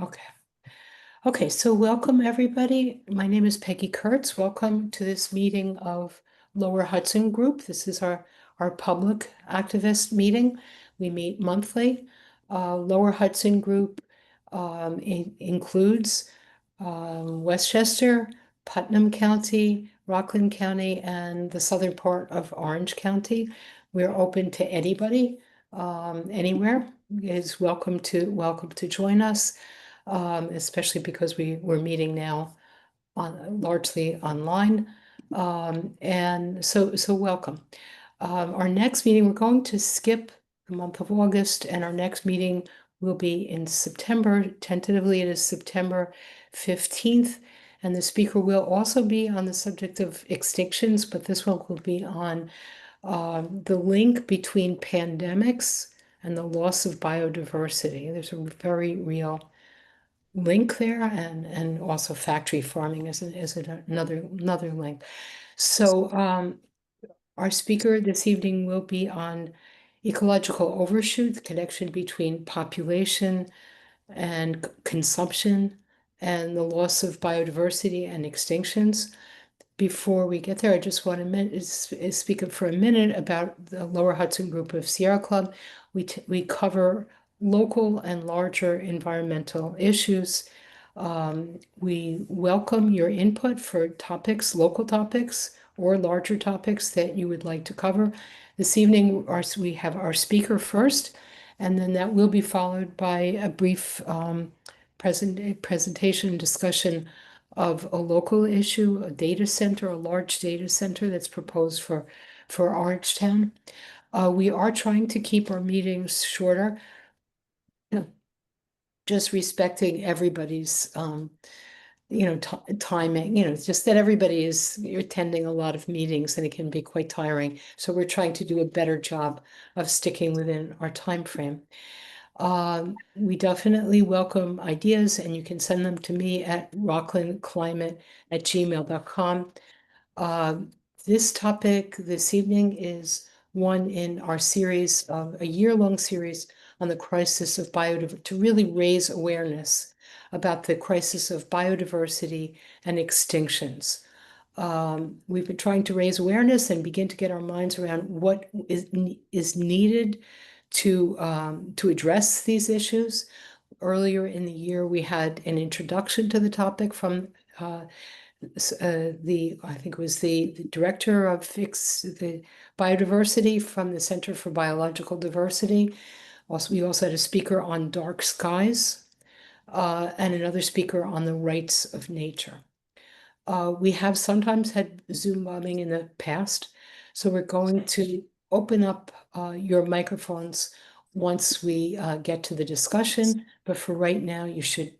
Okay. Okay, so welcome everybody. My name is Peggy Kurtz. Welcome to this meeting of Lower Hudson Group. This is our public activist meeting. We meet monthly. Lower Hudson Group includes Westchester, Putnam County, Rockland County, and the southern part of Orange County. We're open to anybody, anywhere is welcome to join us, especially because we're meeting now largely online. And so welcome. Our next meeting, we're going to skip the month of August, and our next meeting will be in September. Tentatively, it is September 15th, and the speaker will also be on the subject of extinctions, but this one will be on the link between pandemics and the loss of biodiversity. There's a very real link there, and also factory farming is another link. So our speaker this evening will be on ecological overshoot, the connection between population and consumption and the loss of biodiversity and extinctions. Before we get there, I just want to speak for a minute about the Lower Hudson Group of Sierra Club. We cover local and larger environmental issues. We welcome your input for topics, local topics, or larger topics that you would like to cover. This evening, we have our speaker first, and then that will be followed by a brief presentation discussion of a local issue, a data center, a large data center that's proposed for Orangetown. We are trying to keep our meetings shorter, just respecting everybody's timing, just that everybody is attending a lot of meetings and it can be quite tiring. So we're trying to do a better job of sticking within our time frame. We definitely welcome ideas, and you can send them to me at rocklandclimate@gmail.com. This topic this evening is one in our series, a year-long series on the crisis of biodiversity, to really raise awareness about the crisis of biodiversity and extinctions. We've been trying to raise awareness and begin to get our minds around what is needed to address these issues. Earlier in the year, we had an introduction to the topic from I think it was the director of the biodiversity from the Center for Biological Diversity. We also had a speaker on dark skies, and another speaker on the rights of nature. We have sometimes had Zoom bombing in the past, so we're going to open up your microphones once we get to the discussion. But for right now, you should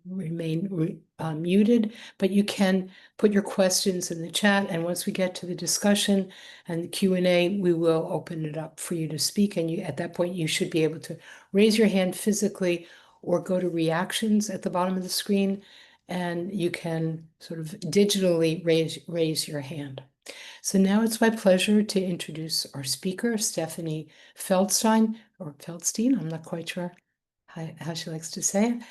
remain muted, but you can put your questions in the chat. And once we get to the discussion and the Q&A, we will open it up for you to speak. And at that point, you should be able to raise your hand physically or go to reactions at the bottom of the screen, and you can sort of digitally raise your hand. So now it's my pleasure to introduce our speaker, Stephanie Feldstein, or Feldstein, I'm not quite sure how she likes to say it.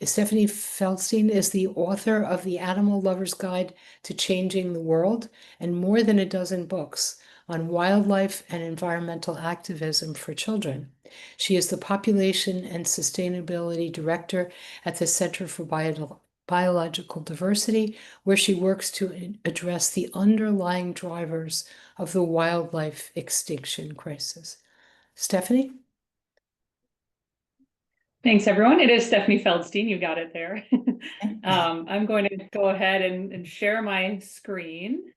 Stephanie Feldstein is the author of The Animal Lover's Guide to Changing the World and more than a dozen books on wildlife and environmental activism for children. She is the Population and Sustainability Director at the Center for Biological Diversity, where she works to address the underlying drivers of the wildlife extinction crisis. Stephanie? Thanks, everyone. It is Stephanie Feldstein. You got it there. I'm going to go ahead and share my screen.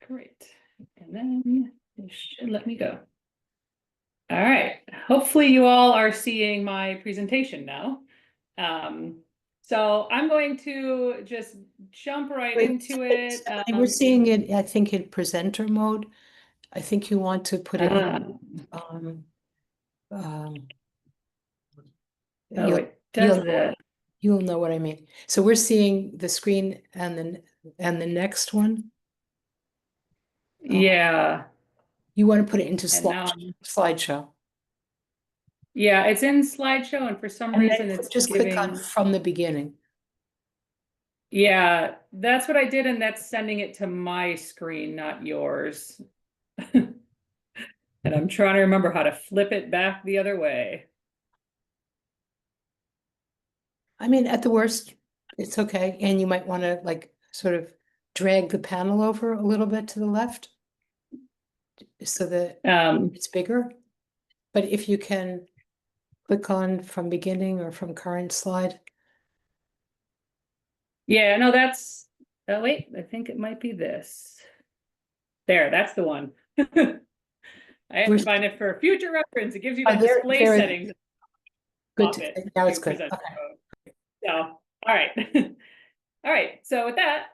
Great. And then it should let me go. All right. Hopefully you all are seeing my presentation now. So I'm going to just jump right into it. We're seeing it, I think, in presenter mode. I think you want to put it in, you'll know what I mean. So we're seeing the screen and the next one. Yeah. You want to put it into And now, slideshow. yeah, it's in slideshow, and for some And reason then it's just click on giving, from the beginning. yeah, that's what I did, and that's sending it to my screen, not yours. And I'm trying to remember how to flip it back the other way. I mean, at the worst, it's okay. And you might want to like sort of drag the panel over a little bit to the left so that it's bigger. But if you can click on from beginning or from current slide. Yeah, no, that's, oh wait, I think it might be this. There, that's the one. I have to find it for future reference. It gives you the display settings. Good. Now it's good. Present. Okay. So, all right. All right, so with that,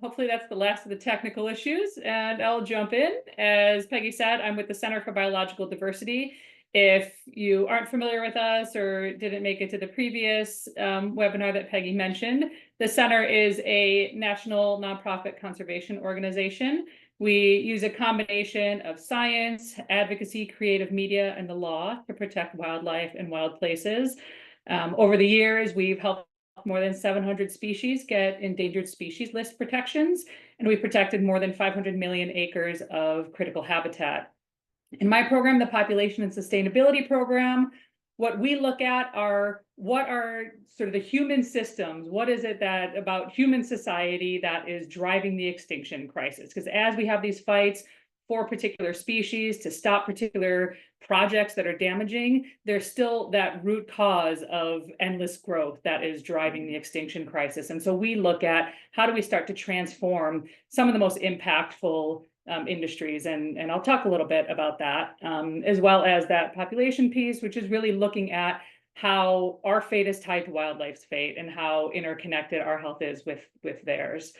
hopefully that's the last of the technical issues, and I'll jump in. As Peggy said, I'm with the Center for Biological Diversity. If you aren't familiar with us or didn't make it to the previous webinar that Peggy mentioned, the center is a national nonprofit conservation organization. We use a combination of science, advocacy, creative media, and the law to protect wildlife and wild places. Over the years, we've helped more than 700 species get endangered species list protections, and we protected more than 500 million acres of critical habitat. In my program, the Population and Sustainability Program, what we look at are what are sort of the human systems, what is it that about human society that is driving the extinction crisis? Because as we have these fights for particular species to stop particular projects that are damaging, there's still that root cause of endless growth that is driving the extinction crisis. And so we look at how do we start to transform some of the most impactful industries, and I'll talk a little bit about that, as well as that population piece, which is really looking at how our fate is tied to wildlife's fate and how interconnected our health is with theirs.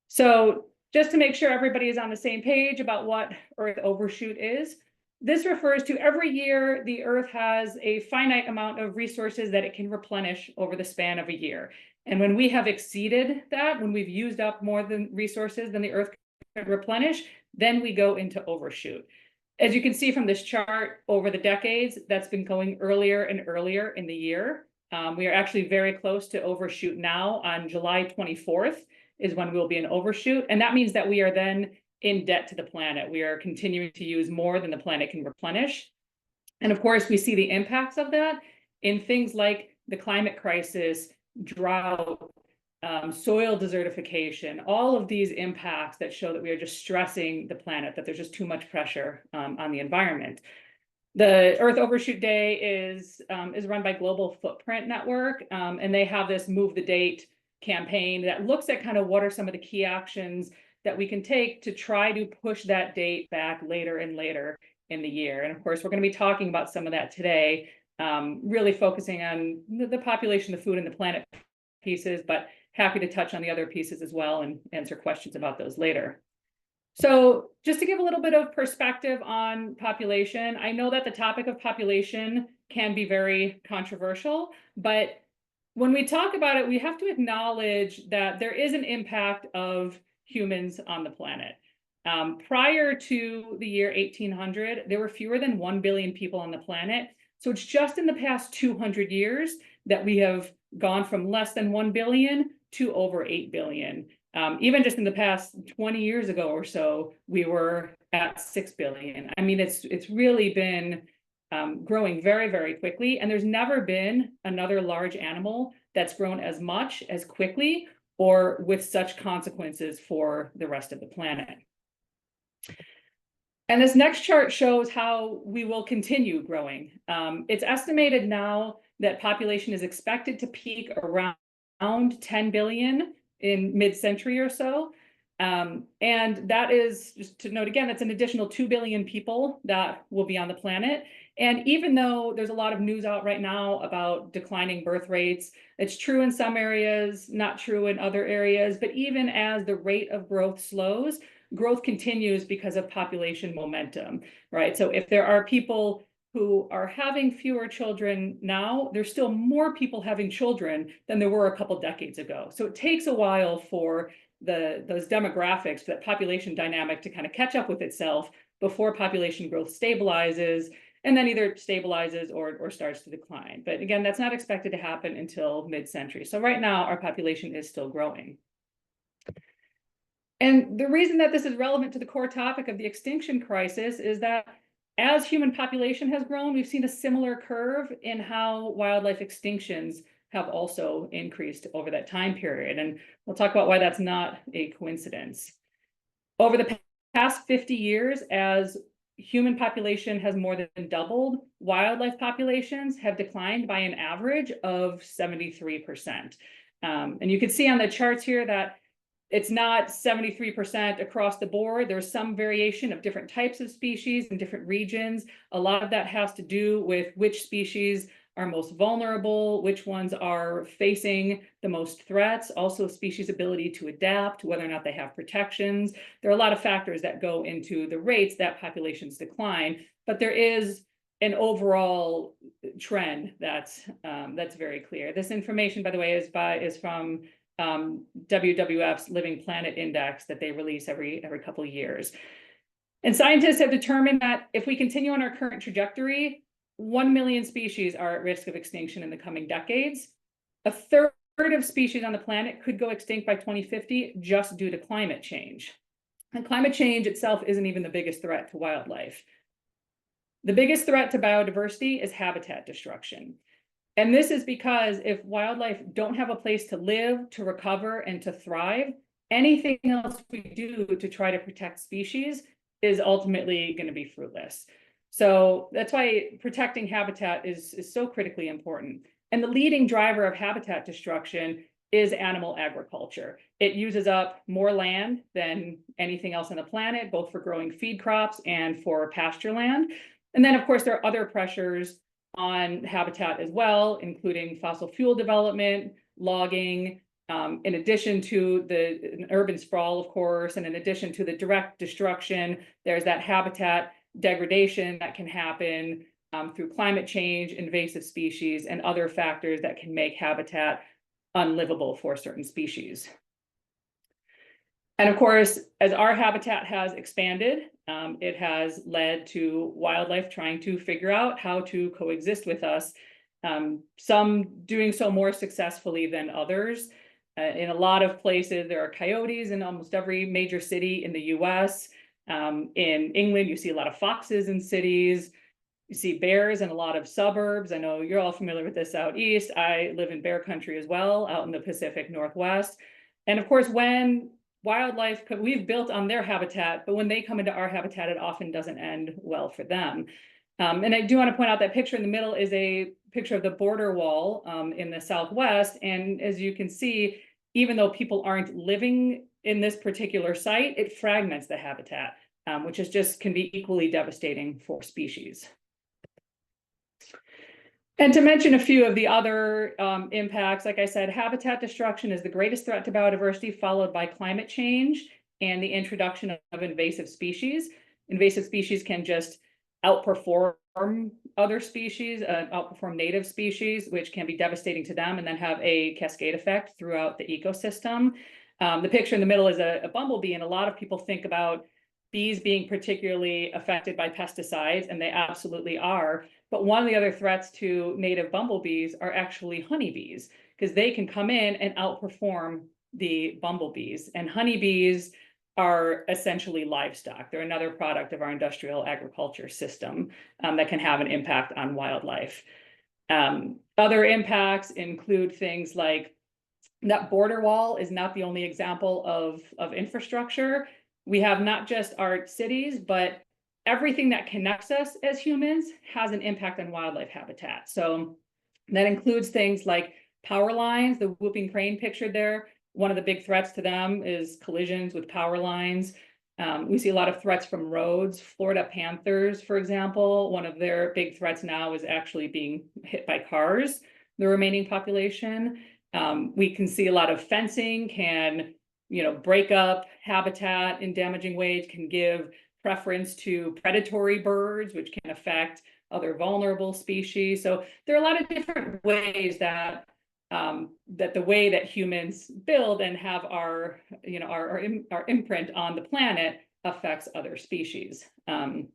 So just to make sure everybody is on the same page about what Earth overshoot is, this refers to every year the Earth has a finite amount of resources that it can replenish over the span of a year. And when we have exceeded that, when we've used up more than resources than the Earth can replenish, then we go into overshoot. As you can see from this chart over the decades, that's been going earlier and earlier in the year. We are actually very close to overshoot now. On July 24th is when we'll be in overshoot. And that means that we are then in debt to the planet. We are continuing to use more than the planet can replenish. And of course, we see the impacts of that in things like the climate crisis, drought, soil desertification, all of these impacts that show that we are just stressing the planet, that there's just too much pressure on the environment. The Earth Overshoot Day is run by Global Footprint Network, and they have this Move the Date campaign that looks at kind of what are some of the key actions that we can take to try to push that date back later and later in the year. And of course, we're going to be talking about some of that today, really focusing on the population, the food, and the planet pieces, but happy to touch on the other pieces as well and answer questions about those later. So just to give a little bit of perspective on population, I know that the topic of population can be very controversial, but when we talk about it, we have to acknowledge that there is an impact of humans on the planet. Prior to the year 1800, there were fewer than 1 billion people on the planet. So it's just in the past 200 years that we have gone from less than 1 billion to over 8 billion. Even just in the past 20 years ago or so, we were at 6 billion. I mean, it's really been growing very, very quickly. And there's never been another large animal that's grown as much, as quickly, or with such consequences for the rest of the planet. And this next chart shows how we will continue growing. It's estimated now that population is expected to peak around 10 billion in mid-century or so. And that is, just to note again, that's an additional 2 billion people that will be on the planet. And even though there's a lot of news out right now about declining birth rates, it's true in some areas, not true in other areas, but even as the rate of growth slows, growth continues because of population momentum, right? So if there are people who are having fewer children now, there's still more people having children than there were a couple decades ago. So it takes a while for those demographics, that population dynamic to kind of catch up with itself before population growth stabilizes, and then either stabilizes or starts to decline. But again, that's not expected to happen until mid-century. So right now, our population is still growing. And the reason that this is relevant to the core topic of the extinction crisis is that as human population has grown, we've seen a similar curve in how wildlife extinctions have also increased over that time period. And we'll talk about why that's not a coincidence. Over the past 50 years, as human population has more than doubled, wildlife populations have declined by an average of 73%. And you can see on the charts here that it's not 73% across the board. There's some variation of different types of species in different regions. A lot of that has to do with which species are most vulnerable, which ones are facing the most threats, also species' ability to adapt, whether or not they have protections. There are a lot of factors that go into the rates that populations decline, but there is an overall trend that's very clear. This information, by the way, is from WWF's Living Planet Index that they release every couple of years. And scientists have determined that if we continue on our current trajectory, 1 million species are at risk of extinction in the coming decades. A third of species on the planet could go extinct by 2050 just due to climate change. And climate change itself isn't even the biggest threat to wildlife. The biggest threat to biodiversity is habitat destruction. And this is because if wildlife don't have a place to live, to recover, and to thrive, anything else we do to try to protect species is ultimately going to be fruitless. So that's why protecting habitat is so critically important. And the leading driver of habitat destruction is animal agriculture. It uses up more land than anything else on the planet, both for growing feed crops and for pasture land. And then, of course, there are other pressures on habitat as well, including fossil fuel development, logging, in addition to the urban sprawl, of course, and in addition to the direct destruction, there's that habitat degradation that can happen through climate change, invasive species, and other factors that can make habitat unlivable for certain species. And of course, as our habitat has expanded, it has led to wildlife trying to figure out how to coexist with us, some doing so more successfully than others. In a lot of places, there are coyotes in almost every major city in the US. In England, you see a lot of foxes in cities. You see bears in a lot of suburbs. I know you're all familiar with this out east. I live in bear country as well, out in the Pacific Northwest. And of course, when wildlife, we've built on their habitat, but when they come into our habitat, it often doesn't end well for them. And I do want to point out that picture in the middle is a picture of the border wall in the Southwest. And as you can see, even though people aren't living in this particular site, it fragments the habitat, which is just can be equally devastating for species. And to mention a few of the other impacts, like I said, habitat destruction is the greatest threat to biodiversity, followed by climate change and the introduction of invasive species. Invasive species can just outperform other species, outperform native species, which can be devastating to them and then have a cascade effect throughout the ecosystem. The picture in the middle is a bumblebee, and a lot of people think about bees being particularly affected by pesticides, and they absolutely are. But one of the other threats to native bumblebees are actually honeybees, because they can come in and outperform the bumblebees. And honeybees are essentially livestock. They're another product of our industrial agriculture system that can have an impact on wildlife. Other impacts include things like that border wall is not the only example of infrastructure. We have not just our cities, but everything that connects us as humans has an impact on wildlife habitat. So that includes things like power lines, the whooping crane pictured there. One of the big threats to them is collisions with power lines. We see a lot of threats from roads. Florida panthers, for example, one of their big threats now is actually being hit by cars, the remaining population. We can see a lot of fencing can, break up habitat in damaging ways, can give preference to predatory birds, which can affect other vulnerable species. So there are a lot of different ways that that the way that humans build and have our, our imprint on the planet affects other species. And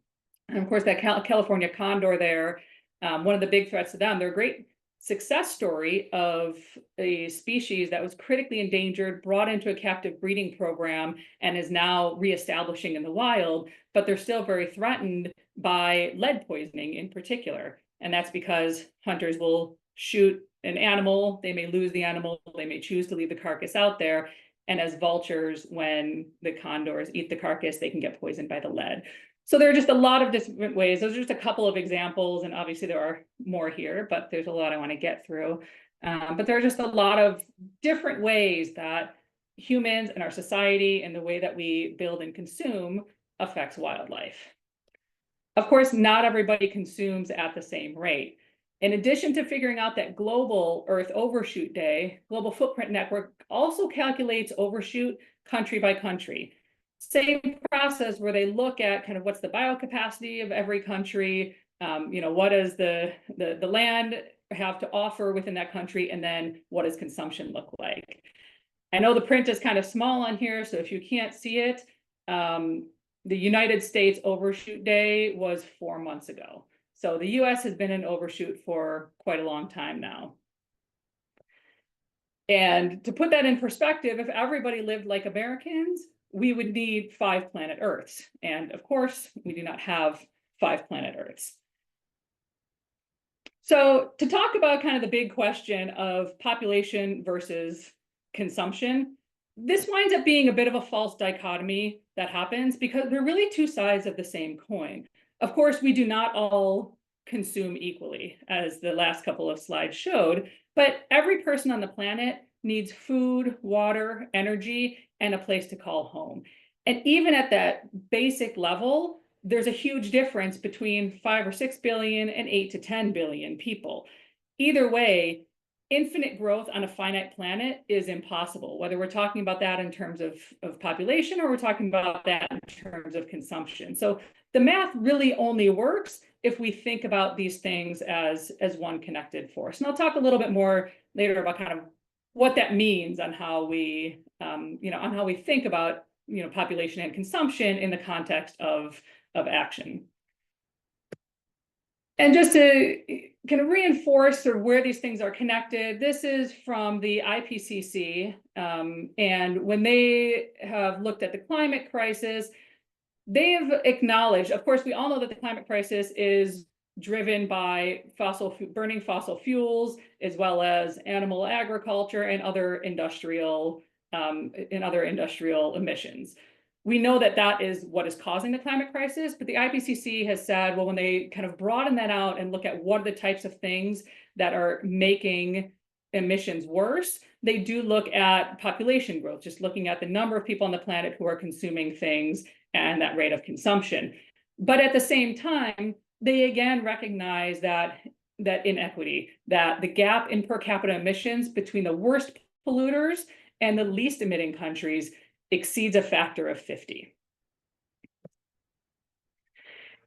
of course, that California condor there, one of the big threats to them, they're a great success story of a species that was critically endangered, brought into a captive breeding program, and is now reestablishing in the wild, but they're still very threatened by lead poisoning in particular. And that's because hunters will shoot an animal, they may lose the animal, they may choose to leave the carcass out there. And as vultures, when the condors eat the carcass, they can get poisoned by the lead. So there are just a lot of different ways. Those are just a couple of examples, and obviously there are more here, but there's a lot I want to get through. But there are just a lot of different ways that humans and our society and the way that we build and consume affects wildlife. Of course, not everybody consumes at the same rate. In addition to figuring out that global Earth Overshoot Day, Global Footprint Network also calculates overshoot country by country. Same process where they look at kind of what's the biocapacity of every country, what does the land have to offer within that country, and then what does consumption look like? I know the print is kind of small on here, so if you can't see it, the United States Overshoot Day was 4 months ago. So the US has been in overshoot for quite a long time now. And to put that in perspective, if everybody lived like Americans, we would need 5 planet Earths. And of course, we do not have 5 planet Earths. So to talk about kind of the big question of population versus consumption, this winds up being a bit of a false dichotomy that happens because they're really two sides of the same coin. Of course, we do not all consume equally, as the last couple of slides showed, but every person on the planet needs food, water, energy, and a place to call home. And even at that basic level, there's a huge difference between 5 or 6 billion and 8 to 10 billion people. Either way, infinite growth on a finite planet is impossible, whether we're talking about that in terms of population or we're talking about that in terms of consumption. So the math really only works if we think about these things as one connected force. And I'll talk a little bit more later about kind of what that means on how we, on how we think about, population and consumption in the context of action. And just to kind of reinforce sort of where these things are connected, this is from the IPCC. And when they have looked at the climate crisis, they've acknowledged, of course, we all know that the climate crisis is driven by burning fossil fuels, as well as animal agriculture and other industrial emissions. We know that that is what is causing the climate crisis, but the IPCC has said, well, when they kind of broaden that out and look at what are the types of things that are making emissions worse, they do look at population growth, just looking at the number of people on the planet who are consuming things and that rate of consumption. But at the same time, they again recognize that inequity, that the gap in per capita emissions between the worst polluters and the least emitting countries exceeds a factor of 50.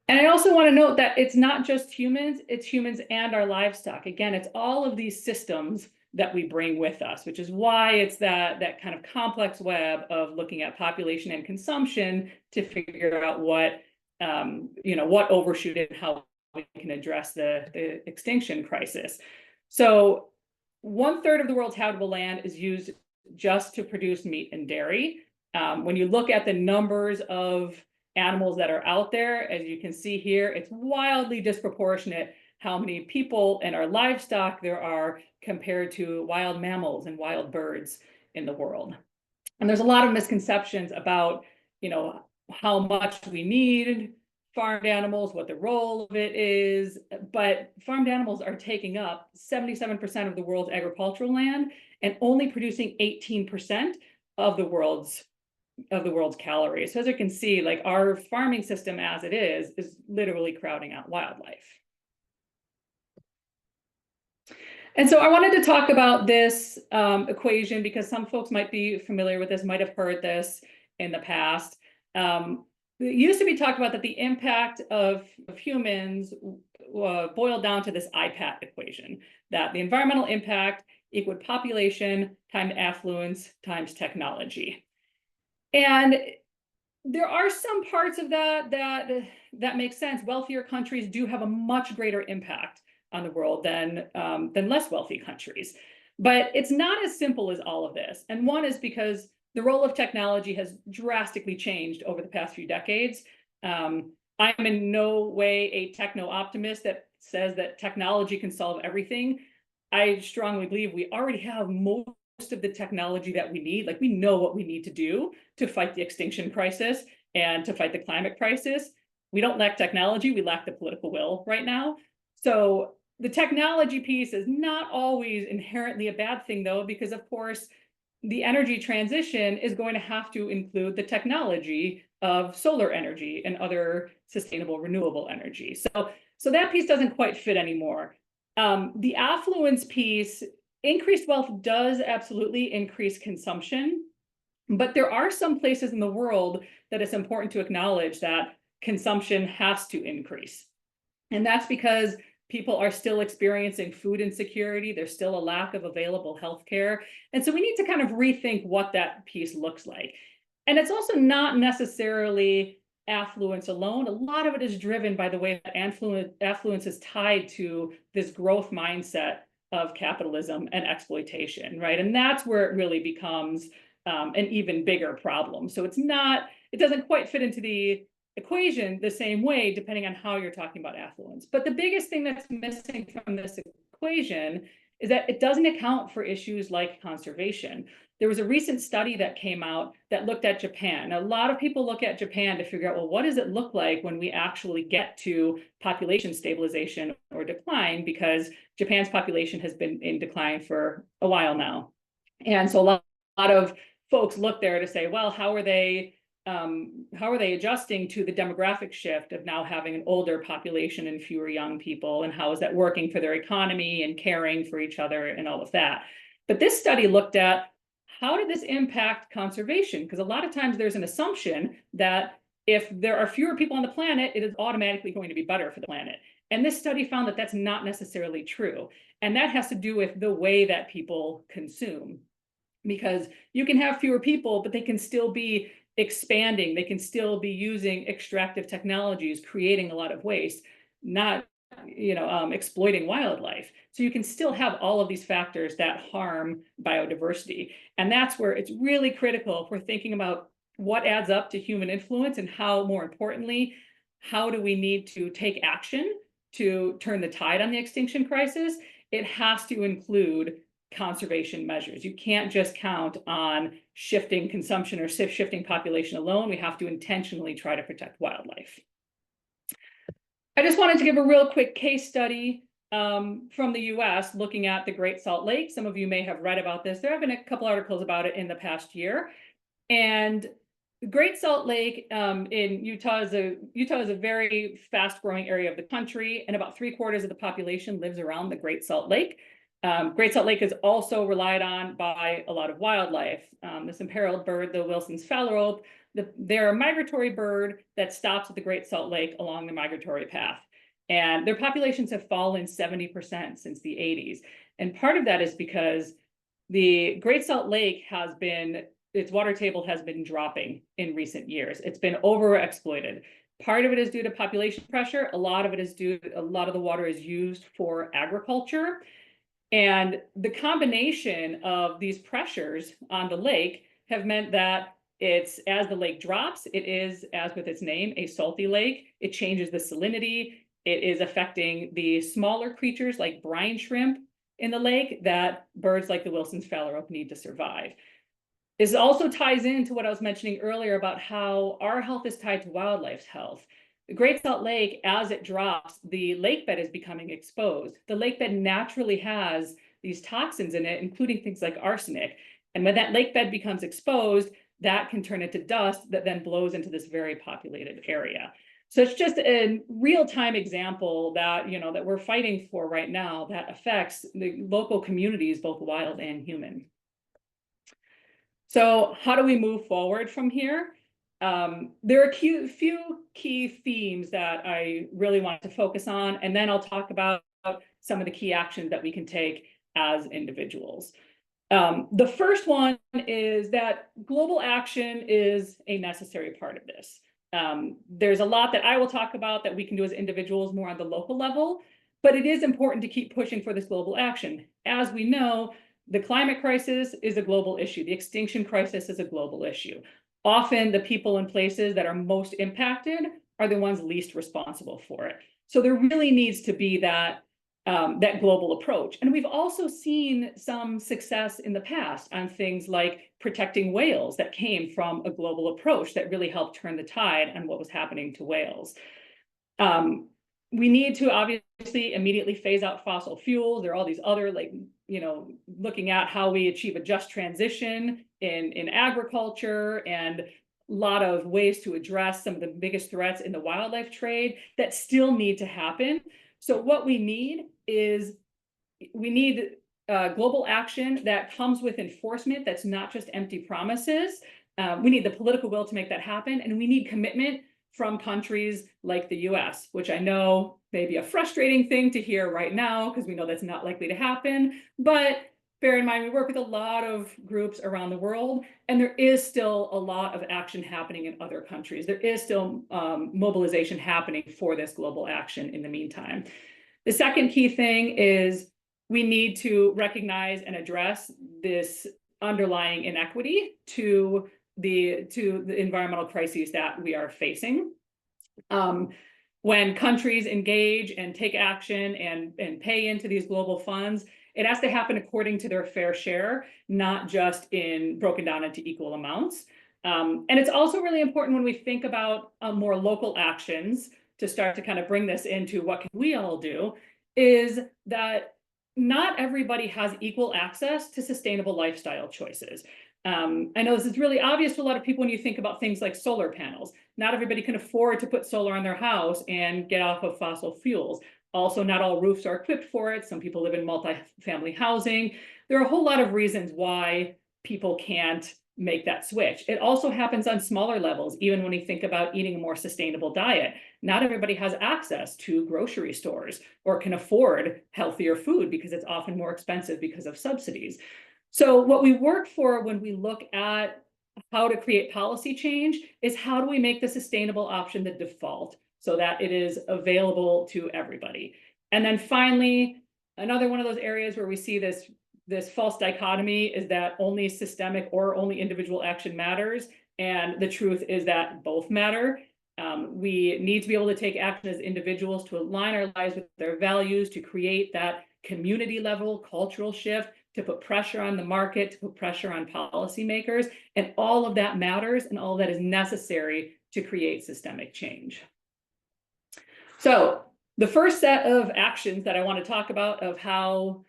And I also want to note that it's not just humans, it's humans and our livestock. Again, it's all of these systems that we bring with us, which is why it's that kind of complex web of looking at population and consumption to figure out what overshoot and how we can address the extinction crisis. So 1/3 of the world's habitable land is used just to produce meat and dairy. When you look at the numbers of animals that are out there, as you can see here, it's wildly disproportionate how many people and our livestock there are compared to wild mammals and wild birds in the world. And there's a lot of misconceptions about, how much we need farmed animals, what the role of it is, but farmed animals are taking up 77% of the world's agricultural land and only producing 18% of the world's calories. So as you can see, like our farming system as it is literally crowding out wildlife. And so I wanted to talk about this equation because some folks might be familiar with this, might have heard this in the past. It used to be talked about that the impact of humans boiled down to this IPAT equation, that the environmental impact equal population times affluence times technology. And there are some parts of that make sense. Wealthier countries do have a much greater impact on the world than less wealthy countries. But it's not as simple as all of this. And one is because the role of technology has drastically changed over the past few decades. I'm in no way a techno-optimist that says that technology can solve everything. I strongly believe we already have most of the technology that we need. Like, we know what we need to do to fight the extinction crisis and to fight the climate crisis. We don't lack technology, we lack the political will right now. So the technology piece is not always inherently a bad thing, though, because of course, the energy transition is going to have to include the technology of solar energy and other sustainable renewable energy. So that piece doesn't quite fit anymore. The affluence piece, increased wealth does absolutely increase consumption, but there are some places in the world that it's important to acknowledge that consumption has to increase. And that's because people are still experiencing food insecurity. There's still a lack of available healthcare. And so we need to kind of rethink what that piece looks like. And it's also not necessarily affluence alone. A lot of it is driven by the way that affluence is tied to this growth mindset of capitalism and exploitation, right? And that's where it really becomes an even bigger problem. So it doesn't quite fit into the equation the same way, depending on how you're talking about affluence. But the biggest thing that's missing from this equation is that it doesn't account for issues like conservation. There was a recent study that came out that looked at Japan. A lot of people look at Japan to figure out, well, what does it look like when we actually get to population stabilization or decline? Because Japan's population has been in decline for a while now. And so a lot of folks look there to say, well, how are they adjusting to the demographic shift of now having an older population and fewer young people? And how is that working for their economy and caring for each other and all of that? But this study looked at, how did this impact conservation? Because a lot of times there's an assumption that if there are fewer people on the planet, it is automatically going to be better for the planet. And this study found that that's not necessarily true. And that has to do with the way that people consume. Because you can have fewer people, but they can still be expanding. They can still be using extractive technologies, creating a lot of waste, not exploiting wildlife. So you can still have all of these factors that harm biodiversity. And that's where it's really critical if we're thinking about what adds up to human influence, and how, more importantly, how do we need to take action to turn the tide on the extinction crisis? It has to include conservation measures. You can't just count on shifting consumption or shifting population alone. We have to intentionally try to protect wildlife. I just wanted to give a real quick case study from the US looking at the Great Salt Lake. Some of you may have read about this. There have been a couple articles about it in the past year. And the Great Salt Lake in Utah is a very fast growing area of the country, and about 3/4 of the population lives around the Great Salt Lake. Great Salt Lake is also relied on by a lot of wildlife. This imperiled bird, the Wilson's phalarope, they're a migratory bird that stops at the Great Salt Lake along the migratory path. And their populations have fallen 70% since the 80s. And part of that is because the Great Salt Lake its water table has been dropping in recent years. It's been overexploited. Part of it is due to population pressure. A lot of the water is used for agriculture. And the combination of these pressures on the lake have meant that as the lake drops, it is, as with its name, a salty lake. It changes the salinity. It is affecting the smaller creatures like brine shrimp in the lake that birds like the Wilson's phalarope need to survive. This also ties into what I was mentioning earlier about how our health is tied to wildlife's health. The Great Salt Lake, as it drops, the lake bed is becoming exposed. The lake bed naturally has these toxins in it, including things like arsenic. And when that lake bed becomes exposed, that can turn into dust that then blows into this very populated area. So it's just a real-time example that, that we're fighting for right now that affects the local communities, both wild and human. So how do we move forward from here? There are a few key themes that I really want to focus on, and then I'll talk about some of the key actions that we can take as individuals. The first one is that global action is a necessary part of this. There's a lot that I will talk about that we can do as individuals more on the local level, but it is important to keep pushing for this global action. As we know, the climate crisis is a global issue. The extinction crisis is a global issue. Often the people and places that are most impacted are the ones least responsible for it. So there really needs to be that global approach. And we've also seen some success in the past on things like protecting whales that came from a global approach that really helped turn the tide on what was happening to whales. We need to obviously immediately phase out fossil fuels. There are all these other, like, looking at how we achieve a just transition in agriculture, and a lot of ways to address some of the biggest threats in the wildlife trade that still need to happen. So what we need is global action that comes with enforcement that's not just empty promises. We need the political will to make that happen, and we need commitment from countries like the US, which I know may be a frustrating thing to hear right now because we know that's not likely to happen. But bear in mind, we work with a lot of groups around the world, and there is still a lot of action happening in other countries. There is still mobilization happening for this global action in the meantime. The second key thing is we need to recognize and address this underlying inequity to the environmental crises that we are facing. When countries engage and take action and pay into these global funds, it has to happen according to their fair share, not just broken down into equal amounts. And it's also really important when we think about more local actions to start to kind of bring this into what can we all do, is that not everybody has equal access to sustainable lifestyle choices. I know this is really obvious to a lot of people when you think about things like solar panels. Not everybody can afford to put solar on their house and get off of fossil fuels. Also, not all roofs are equipped for it. Some people live in multi-family housing. There are a whole lot of reasons why people can't make that switch. It also happens on smaller levels, even when we think about eating a more sustainable diet. Not everybody has access to grocery stores or can afford healthier food because it's often more expensive because of subsidies. So what we work for when we look at how to create policy change is how do we make the sustainable option the default so that it is available to everybody. And then finally, another one of those areas where we see this false dichotomy is that only systemic or only individual action matters. And the truth is that both matter. We need to be able to take action as individuals to align our lives with their values, to create that community level cultural shift, to put pressure on the market, to put pressure on policymakers. And all of that matters, and all of that is necessary to create systemic change. So the first set of actions that I want to talk about of how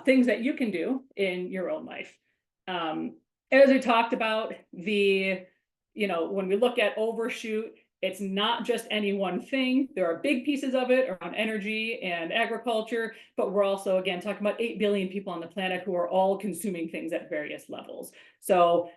things that you can do in your own life. As we talked about, when we look at Overshoot, it's not just any one thing. There are big pieces of it around energy and agriculture, but we're also, again, talking about 8 billion people on the planet who are all consuming things at various levels. So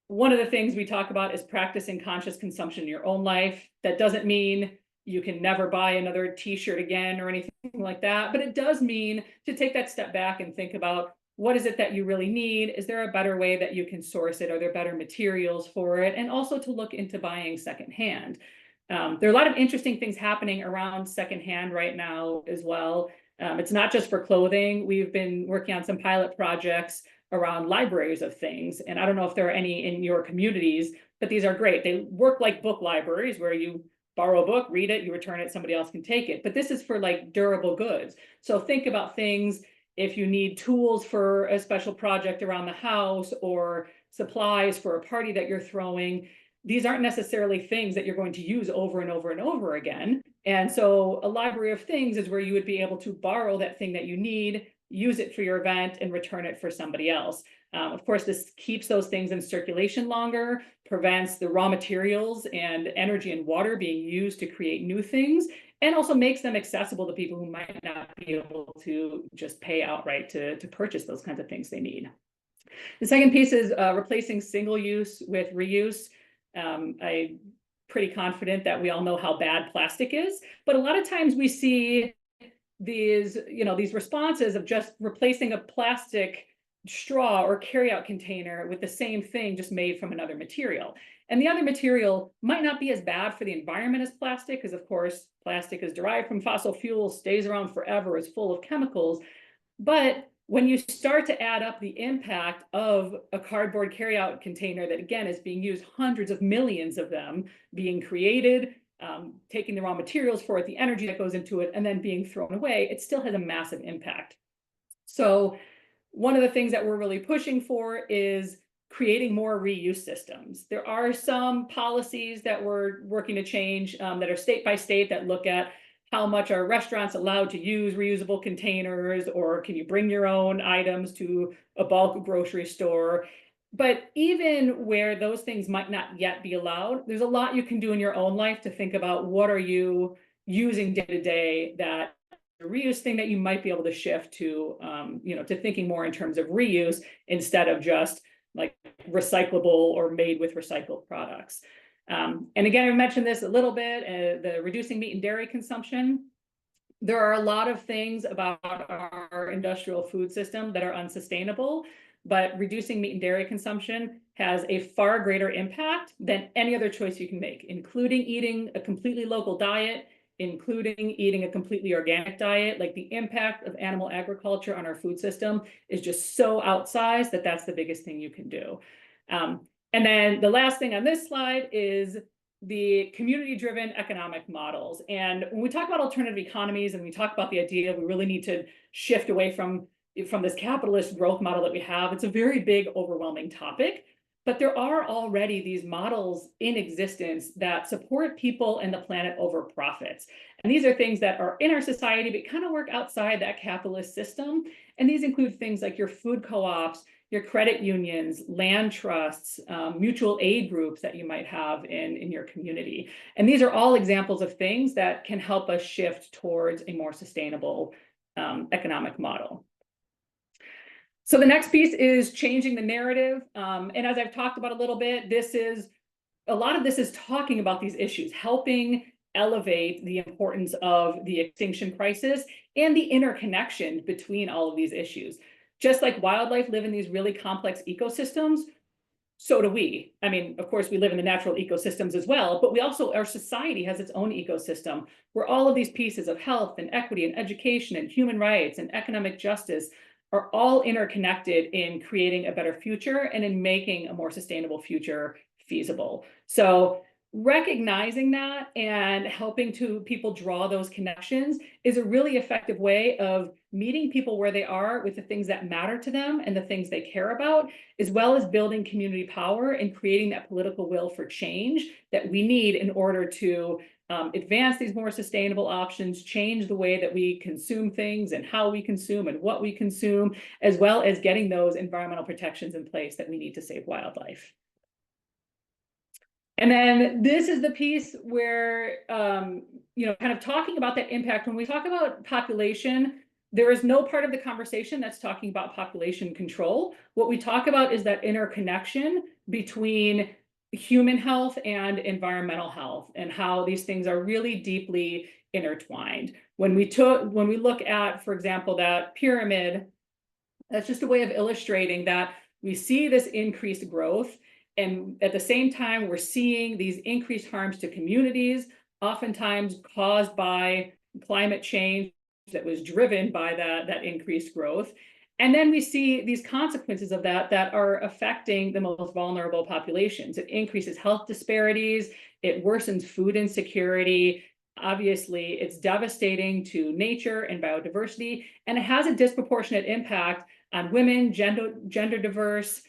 one of the things we talk about is practicing conscious consumption in your own life. That doesn't mean you can never buy another t-shirt again or anything like that, but it does mean to take that step back and think about, what is it that you really need? Is there a better way that you can source it? Are there better materials for it? And also to look into buying secondhand. There are a lot of interesting things happening around secondhand right now as well. It's not just for clothing. We've been working on some pilot projects around libraries of things. And I don't know if there are any in your communities, but these are great. They work like book libraries where you borrow a book, read it, you return it, somebody else can take it. But this is for like durable goods. So think about things. If you need tools for a special project around the house or supplies for a party that you're throwing, these aren't necessarily things that you're going to use over and over and over again. And so a library of things is where you would be able to borrow that thing that you need, use it for your event, and return it for somebody else. Of course, this keeps those things in circulation longer, prevents the raw materials and energy and water being used to create new things, and also makes them accessible to people who might not be able to just pay outright to purchase those kinds of things they need. The second piece is replacing single use with reuse. I'm pretty confident that we all know how bad plastic is, but a lot of times we see these, these responses of just replacing a plastic straw or carryout container with the same thing just made from another material. And the other material might not be as bad for the environment as plastic, because of course, plastic is derived from fossil fuels, stays around forever, is full of chemicals. But when you start to add up the impact of a cardboard carryout container that, again, is being used, hundreds of millions of them being created, taking the raw materials for it, the energy that goes into it, and then being thrown away, it still has a massive impact. So one of the things that we're really pushing for is creating more reuse systems. There are some policies that we're working to change that are state by state that look at how much are restaurants allowed to use reusable containers, or can you bring your own items to a bulk grocery store? But even where those things might not yet be allowed, there's a lot you can do in your own life to think about what are you using day to day that a reuse thing that you might be able to shift to, to thinking more in terms of reuse instead of just like recyclable or made with recycled products. And again, I mentioned this a little bit, the reducing meat and dairy consumption. There are a lot of things about our industrial food system that are unsustainable, but reducing meat and dairy consumption has a far greater impact than any other choice you can make, including eating a completely local diet, including eating a completely organic diet. Like, the impact of animal agriculture on our food system is just so outsized that that's the biggest thing you can do. And then the last thing on this slide is the community-driven economic models. And when we talk about alternative economies and we talk about the idea we really need to shift away from this capitalist growth model that we have, it's a very big, overwhelming topic. But there are already these models in existence that support people and the planet over profits. And these are things that are in our society, but kind of work outside that capitalist system. And these include things like your food co-ops, your credit unions, land trusts, mutual aid groups that you might have in your community. And these are all examples of things that can help us shift towards a more sustainable economic model. So the next piece is changing the narrative. And as I've talked about a little bit, a lot of this is talking about these issues, helping elevate the importance of the extinction crisis and the interconnection between all of these issues. Just like wildlife live in these really complex ecosystems, so do we. I mean, of course, we live in the natural ecosystems as well, but our society has its own ecosystem where all of these pieces of health and equity and education and human rights and economic justice are all interconnected in creating a better future and in making a more sustainable future feasible. So recognizing that and helping people draw those connections is a really effective way of meeting people where they are with the things that matter to them and the things they care about, as well as building community power and creating that political will for change that we need in order to advance these more sustainable options, change the way that we consume things and how we consume and what we consume, as well as getting those environmental protections in place that we need to save wildlife. And then this is the piece where, kind of talking about that impact. When we talk about population, there is no part of the conversation that's talking about population control. What we talk about is that interconnection between human health and environmental health and how these things are really deeply intertwined. When we look at, for example, that pyramid, that's just a way of illustrating that we see this increased growth. And at the same time, we're seeing these increased harms to communities, oftentimes caused by climate change that was driven by that increased growth. And then we see these consequences of that are affecting the most vulnerable populations. It increases health disparities, it worsens food insecurity. Obviously, it's devastating to nature and biodiversity, and it has a disproportionate impact on women, gender diverse,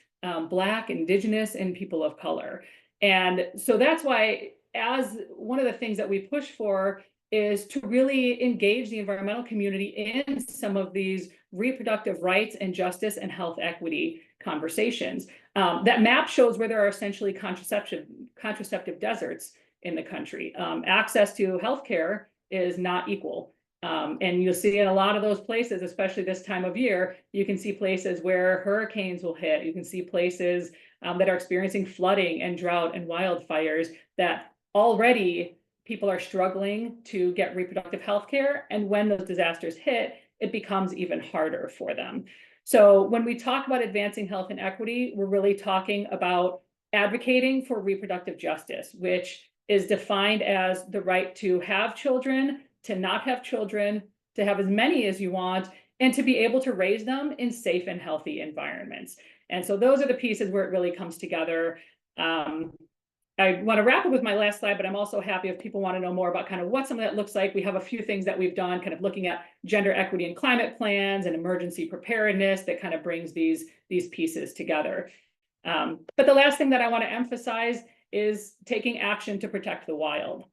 Black, Indigenous, and people of color. And so that's why, as one of the things that we push for is to really engage the environmental community in some of these reproductive rights and justice and health equity conversations. That map shows where there are essentially contraceptive deserts in the country. Access to healthcare is not equal. And you'll see in a lot of those places, especially this time of year, you can see places where hurricanes will hit. You can see places that are experiencing flooding and drought and wildfires that already people are struggling to get reproductive health care. And when those disasters hit, it becomes even harder for them. So when we talk about advancing health and equity, we're really talking about advocating for reproductive justice, which is defined as the right to have children, to not have children, to have as many as you want, and to be able to raise them in safe and healthy environments. And so those are the pieces where it really comes together. I want to wrap up with my last slide, but I'm also happy if people want to know more about kind of what some of that looks like. We have a few things that we've done, kind of looking at gender equity and climate plans and emergency preparedness that kind of brings these pieces together. But the last thing that I want to emphasize is taking action to protect the wild.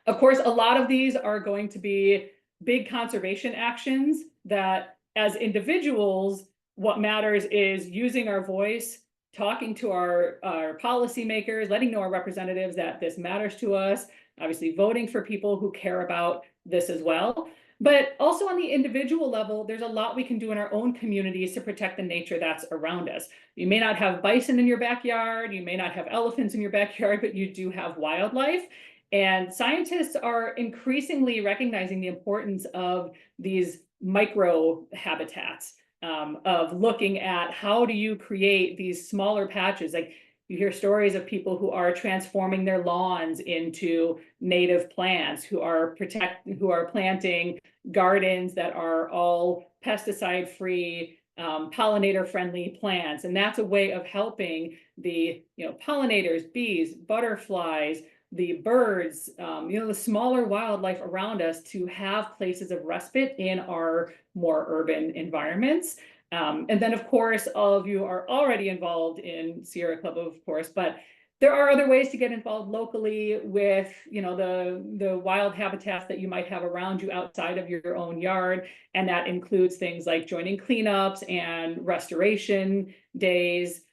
Of course, a lot of these are going to be big conservation actions that as individuals, what matters is using our voice, talking to our policymakers, letting know our representatives that this matters to us, obviously voting for people who care about this as well. But also on the individual level, there's a lot we can do in our own communities to protect the nature that's around us. You may not have bison in your backyard, you may not have elephants in your backyard, but you do have wildlife. And scientists are increasingly recognizing the importance of these micro habitats, of looking at how do you create these smaller patches. Like you hear stories of people who are transforming their lawns into native plants, who are planting gardens that are all pesticide free, pollinator friendly plants. And that's a way of helping the pollinators, bees, butterflies, the birds, the smaller wildlife around us to have places of respite in our more urban environments. And then, of course, all of you are already involved in Sierra Club, of course, but there are other ways to get involved locally with, the wild habitats that you might have around you outside of your own yard. And that includes things like joining cleanups and restoration days,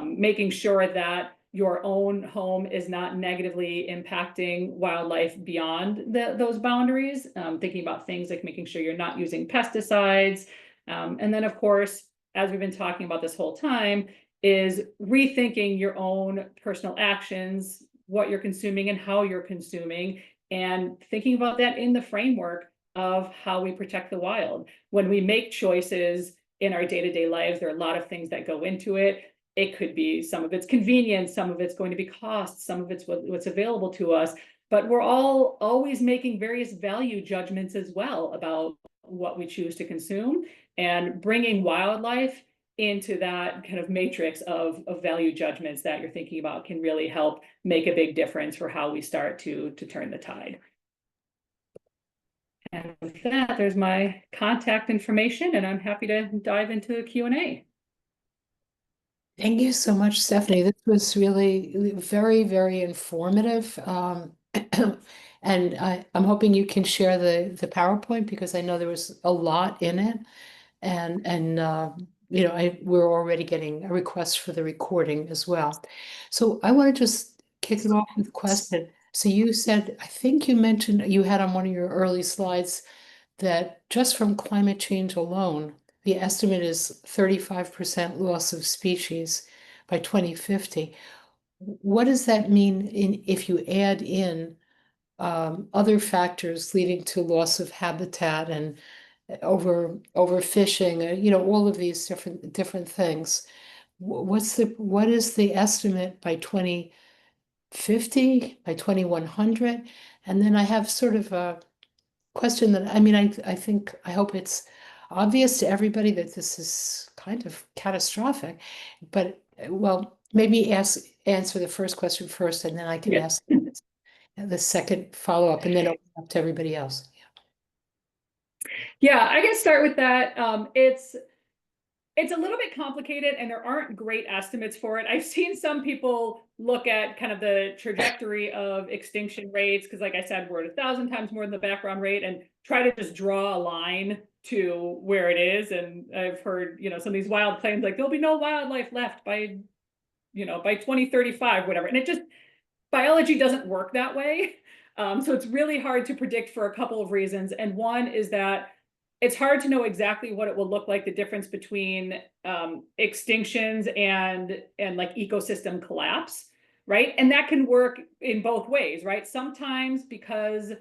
making sure that your own home is not negatively impacting wildlife beyond those boundaries, thinking about things like making sure you're not using pesticides. And then, of course, as we've been talking about this whole time, is rethinking your own personal actions, what you're consuming and how you're consuming, and thinking about that in the framework of how we protect the wild. When we make choices in our day-to-day lives, there are a lot of things that go into it. It could be some of it's convenience, some of it's going to be cost, some of it's what's available to us, but we're all always making various value judgments as well about what we choose to consume, and bringing wildlife into that kind of matrix of value judgments that you're thinking about can really help make a big difference for how we start to turn the tide. And with that, there's my contact information, and I'm happy to dive into the Q&A. Thank you so much, Stephanie. This was really very, very informative. And I'm hoping you can share the PowerPoint because I know there was a lot in it. And we're already getting a request for the recording as well. So I want to just kick it off with a question. So you said, I think you mentioned you had on one of your early slides that just from climate change alone, the estimate is 35% loss of species by 2050. What does that mean if you add in other factors leading to loss of habitat and overfishing, all of these different things? What is the estimate by 2050, by 2100? And then I have sort of a question that, I hope it's obvious to everybody that this is kind of catastrophic, but well, maybe answer the first question first, and then I can ask the second follow-up, and then open up to everybody else. Yeah, I can start with that. It's a little bit complicated and there aren't great estimates for it. I've seen some people look at kind of the trajectory of extinction rates, because like I said, we're at 1,000 times more than the background rate, and try to just draw a line to where it is. And I've heard, some of these wild claims like there'll be no wildlife left by 2035, whatever. And biology doesn't work that way. So it's really hard to predict for a couple of reasons. And one is that it's hard to know exactly what it will look like, the difference between extinctions and like ecosystem collapse. right? And that can work in both ways, right? Sometimes because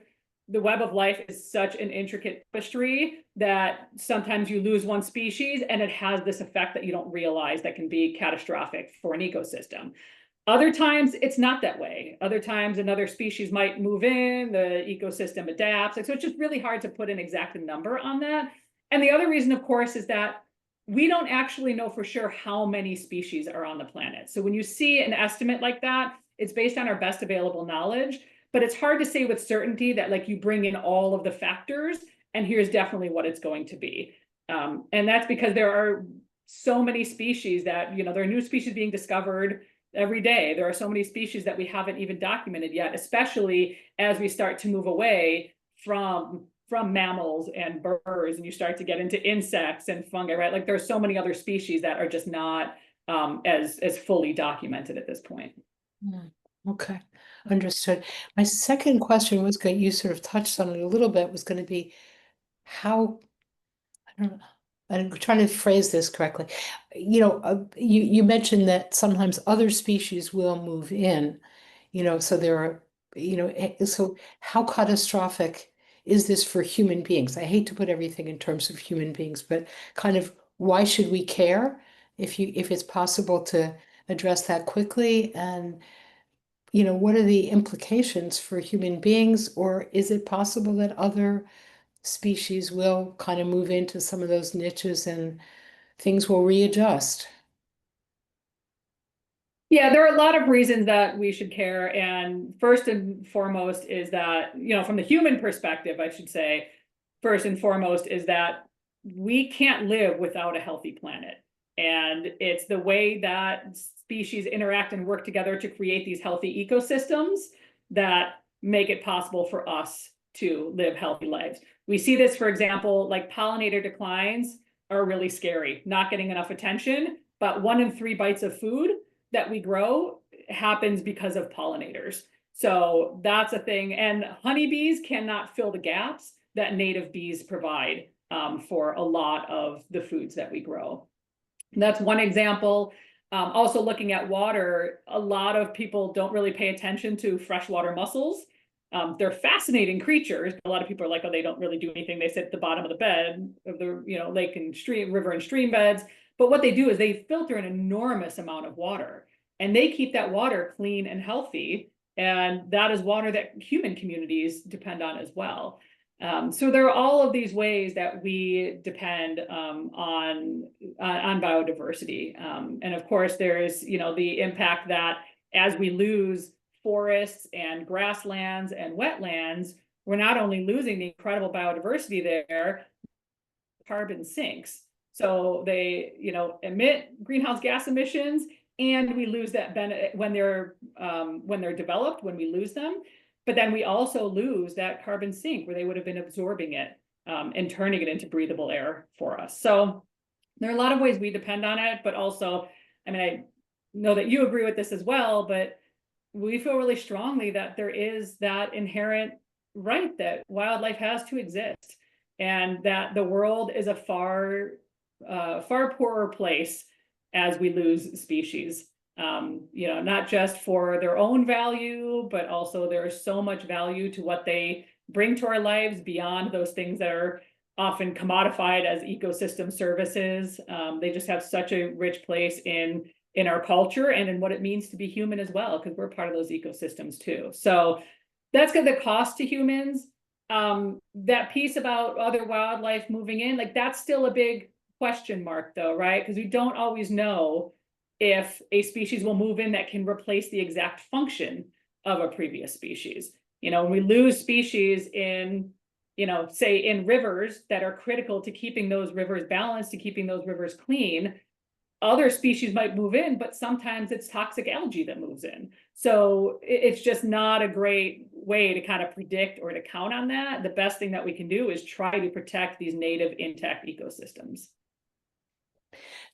the web of life is such an intricate tapestry that sometimes you lose one species and it has this effect that you don't realize that can be catastrophic for an ecosystem. Other times it's not that way. Other times another species might move in, the ecosystem adapts. So it's just really hard to put an exact number on that. And the other reason, of course, is that we don't actually know for sure how many species are on the planet. So when you see an estimate like that, it's based on our best available knowledge, but it's hard to say with certainty that like you bring in all of the factors and here's definitely what it's going to be. And that's because there are so many species that, there are new species being discovered every day. There are so many species that we haven't even documented yet, especially as we start to move away from mammals and birds and you start to get into insects and fungi, right? Like there's so many other species that are just not as fully documented at this point. Okay, understood. My second question was going, you sort of touched on it a little bit, was going to be how, I don't know, I'm trying to phrase this correctly. You mentioned that sometimes other species will move in, so there are, so how catastrophic is this for human beings? I hate to put everything in terms of human beings, but kind of why should we care if it's possible to address that quickly? And, what are the implications for human beings? Or is it possible that other species will kind of move into some of those niches and things will readjust? Yeah, there are a lot of reasons that we should care. And first and foremost is that, from the human perspective, I should say, first and foremost is that we can't live without a healthy planet. And it's the way that species interact and work together to create these healthy ecosystems that make it possible for us to live healthy lives. We see this, for example, like pollinator declines are really scary, not getting enough attention, but 1 in 3 bites of food that we grow happens because of pollinators. So that's a thing. And honeybees cannot fill the gaps that native bees provide for a lot of the foods that we grow. And that's one example. Also looking at water, a lot of people don't really pay attention to freshwater mussels. They're fascinating creatures. A lot of people are like, oh, they don't really do anything. They sit at the bottom of the bed of the lake and stream, river and stream beds. But what they do is they filter an enormous amount of water and they keep that water clean and healthy. And that is water that human communities depend on as well. So there are all of these ways that we depend on biodiversity. And of course, there's the impact that as we lose forests and grasslands and wetlands, we're not only losing the incredible biodiversity there, carbon sinks. So they emit greenhouse gas emissions, and we lose that benefit when they're developed, when we lose them. But then we also lose that carbon sink where they would have been absorbing it and turning it into breathable air for us. So there are a lot of ways we depend on it, but also, I know that you agree with this as well, but we feel really strongly that there is that inherent right that wildlife has to exist and that the world is a far poorer place as we lose species. Not just for their own value, but also there is so much value to what they bring to our lives beyond those things that are often commodified as ecosystem services. They just have such a rich place in our culture and in what it means to be human as well, because we're part of those ecosystems too. So that's good, the cost to humans. That piece about other wildlife moving in, like that's still a big question mark though, right? Because we don't always know if a species will move in that can replace the exact function of a previous species. When we lose species in, say in rivers that are critical to keeping those rivers balanced, to keeping those rivers clean, other species might move in, but sometimes it's toxic algae that moves in. So it's just not a great way to kind of predict or to count on that. The best thing that we can do is try to protect these native intact ecosystems.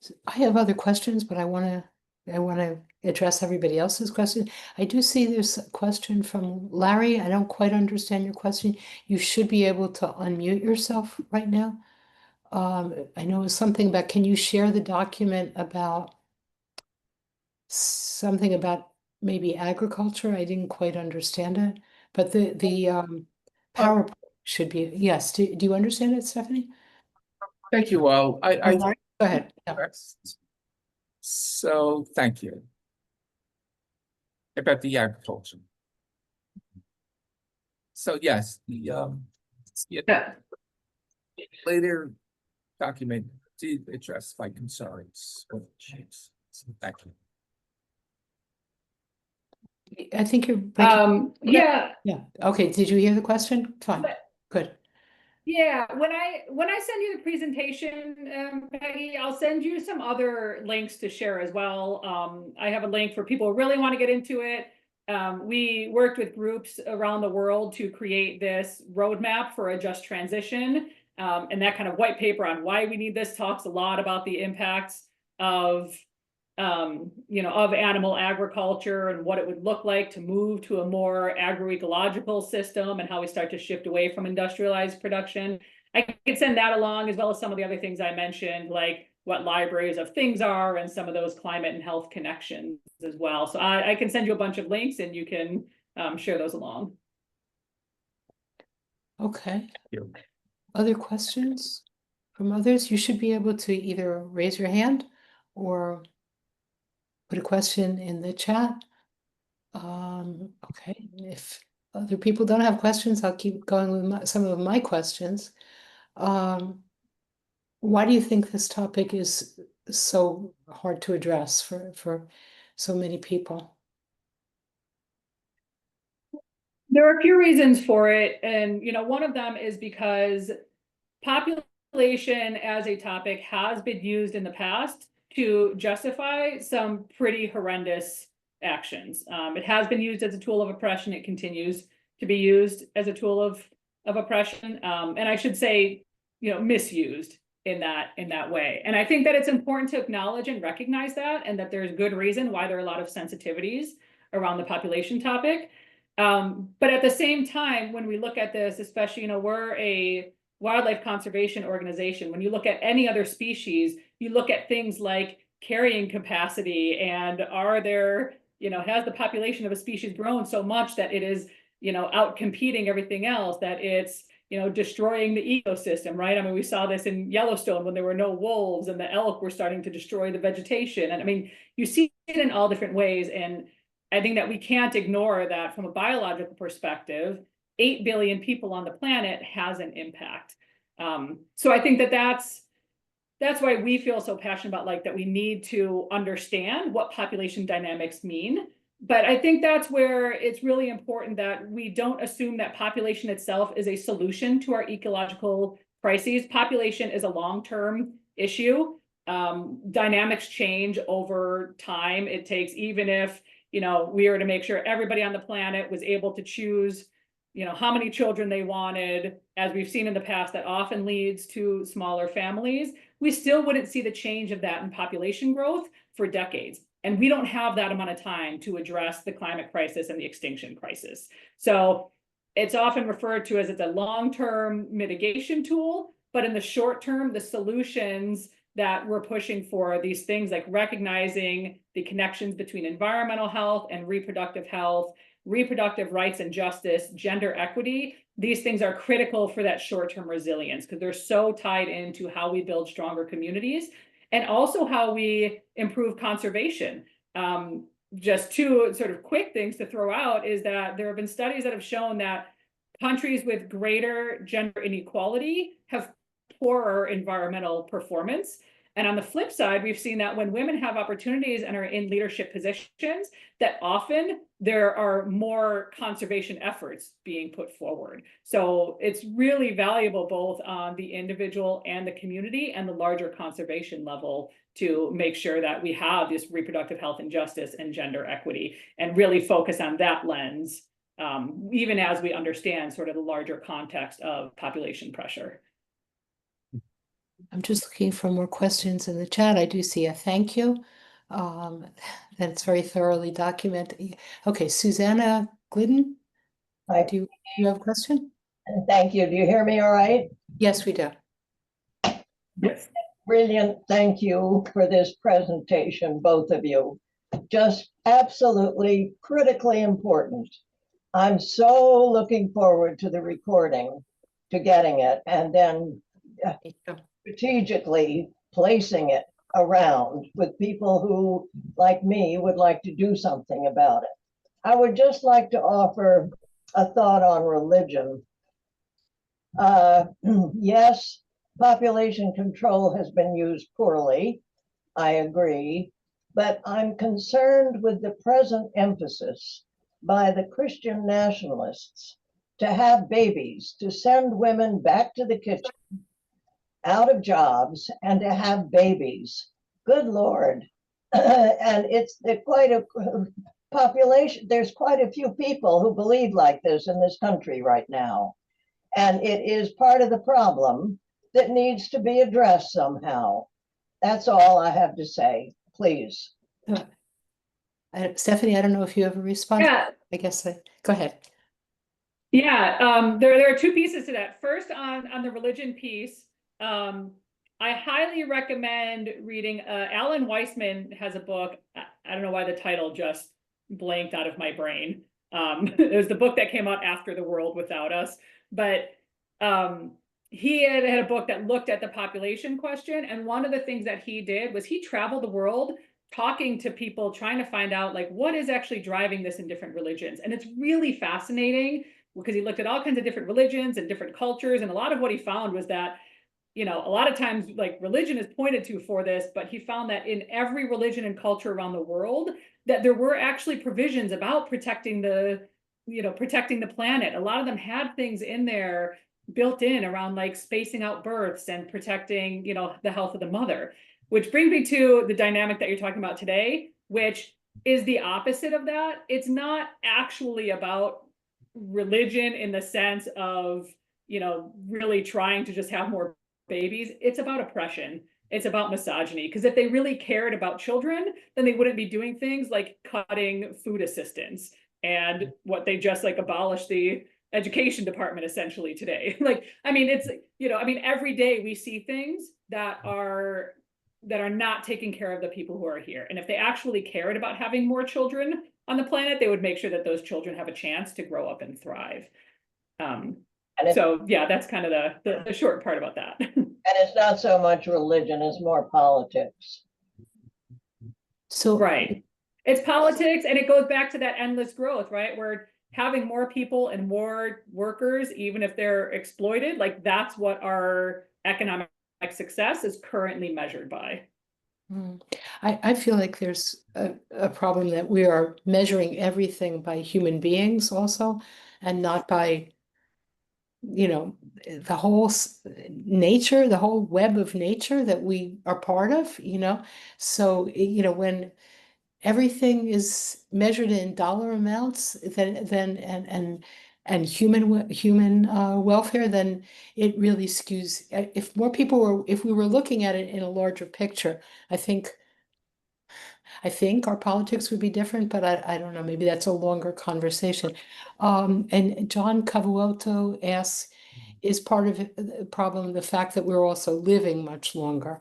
So I have other questions, but I want to address everybody else's question. I do see there's a question from Larry. I don't quite understand your question. You should be able to unmute yourself right now. I know something about, can you share the document about something about maybe agriculture. I didn't quite understand it, but the Oh, PowerPoint should be, yes. Do you understand it, Stephanie? thank you all. I'm sorry. Go ahead. Yeah. So thank you. About the agriculture. So yes, Yeah. later document did address my concerns with change. So thank you. I think you're breaking. Yeah. Yeah. Okay. Did you hear the question? Fine. Good. Yeah, when I send you the presentation, Peggy, I'll send you some other links to share as well. I have a link for people who really want to get into it. We worked with groups around the world to create this roadmap for a just transition. And that kind of white paper on why we need this talks a lot about the impacts of of animal agriculture and what it would look like to move to a more agroecological system and how we start to shift away from industrialized production. I could send that along, as well as some of the other things I mentioned, like what libraries of things are and some of those climate and health connections as well. So I can send you a bunch of links and you can share those along. Okay. You. Other questions from others? You should be able to either raise your hand or put a question in the chat. Okay, if other people don't have questions, I'll keep going with some of my questions. Why do you think this topic is so hard to address for so many people? There are a few reasons for it, and one of them is because population as a topic has been used in the past to justify some pretty horrendous actions. It has been used as a tool of oppression. It continues to be used as a tool of oppression, and I should say, misused in that way. And I think that it's important to acknowledge and recognize that, and that there's good reason why there are a lot of sensitivities around the population topic. But at the same time, when we look at this, especially, we're a wildlife conservation organization. When you look at any other species, you look at things like carrying capacity and has the population of a species grown so much that it is, out competing everything else, that it's, destroying the ecosystem, right? I mean, we saw this in Yellowstone when there were no wolves and the elk were starting to destroy the vegetation. And I mean, you see it in all different ways. And I think that we can't ignore that from a biological perspective, 8 billion people on the planet has an impact. So I think that that's why we feel so passionate about that we need to understand what population dynamics mean. But I think that's where it's really important that we don't assume that population itself is a solution to our ecological crises. Population is a long-term issue. Dynamics change over time. It takes, even if we were to make sure everybody on the planet was able to choose how many children they wanted, as we've seen in the past, that often leads to smaller families. We still wouldn't see the change of that in population growth for decades. And we don't have that amount of time to address the climate crisis and the extinction crisis. So it's often referred to as it's a long-term mitigation tool, but in the short term, the solutions that we're pushing for are these things like recognizing the connections between environmental health and reproductive health, reproductive rights and justice, gender equity. These things are critical for that short-term resilience because they're so tied into how we build stronger communities and also how we improve conservation. Just two sort of quick things to throw out is that there have been studies that have shown that countries with greater gender inequality have poorer environmental performance. And on the flip side, we've seen that when women have opportunities and are in leadership positions, that often there are more conservation efforts being put forward. So it's really valuable both on the individual and the community and the larger conservation level to make sure that we have this reproductive health and justice and gender equity and really focus on that lens, even as we understand sort of the larger context of population pressure. I'm just looking for more questions in the chat. I do see a thank you. That's very thoroughly documented. Okay, Susanna Glidden, Hi. do you have a question? Thank you. Do you hear me all right? Yes, we do. Yes. Brilliant. Thank you for this presentation, both of you. just absolutely critically important. I'm so looking forward to the recording, to getting it, and then strategically placing it around with people who, like me, would like to do something about it. I would just like to offer a thought on religion. Yes, population control has been used poorly. I agree, but I'm concerned with the present emphasis by the Christian nationalists to have babies, to send women back to the kitchen, out of jobs, and to have babies. Good Lord. And it's quite a population. There's quite a few people who believe like this in this country right now. And it is part of the problem that needs to be addressed somehow. That's all I have to say, please. Stephanie, I don't know if you have a response. Yeah, I guess go ahead. yeah. There are two pieces to that. First, on the religion piece, I highly recommend reading. Alan Weissman has a book. I don't know why the title just blanked out of my brain. It was the book that came out after The World Without Us, but he had a book that looked at the population question, and one of the things that he did was he traveled the world talking to people, trying to find out like what is actually driving this in different religions. And it's really fascinating because he looked at all kinds of different religions and different cultures, and a lot of what he found was that, you know, a lot of times like religion is pointed to for this, but he found that in every religion and culture around the world, that there were actually provisions about protecting the, you know, protecting the planet. A lot of them had things in there built in around like spacing out births and protecting, you know, the health of the mother, which brings me to the dynamic that you're talking about today, which is the opposite of that. It's not actually about religion in the sense of, you know, really trying to just have more babies. It's about oppression. It's about misogyny. Because if they really cared about children, then they wouldn't be doing things like cutting food assistance and what they just like abolished the education department essentially today. Like, I mean, it's, you know, I mean, every day we see things that are not taking care of the people who are here. And if they actually cared about having more children on the planet, they would make sure that those children have a chance to grow up and thrive. So yeah, that's kind of the short part about that. And it's not so much religion, it's more politics. So right. It's politics, and it goes back to that endless growth, right? We're having more people and more workers, even if they're exploited, like that's what our economic success is currently measured by. I feel like there's a problem that we are measuring everything by human beings also, and not by, you know, the whole nature, the whole web of nature that we are part of, you know. So, you know, when everything is measured in dollar amounts, then and human welfare, then it really skews. If more people were, if we were looking at it in a larger picture, I think our politics would be different, but I don't know, maybe that's a longer conversation. And John Cavaluto asks, is part of the problem the fact that we're also living much longer?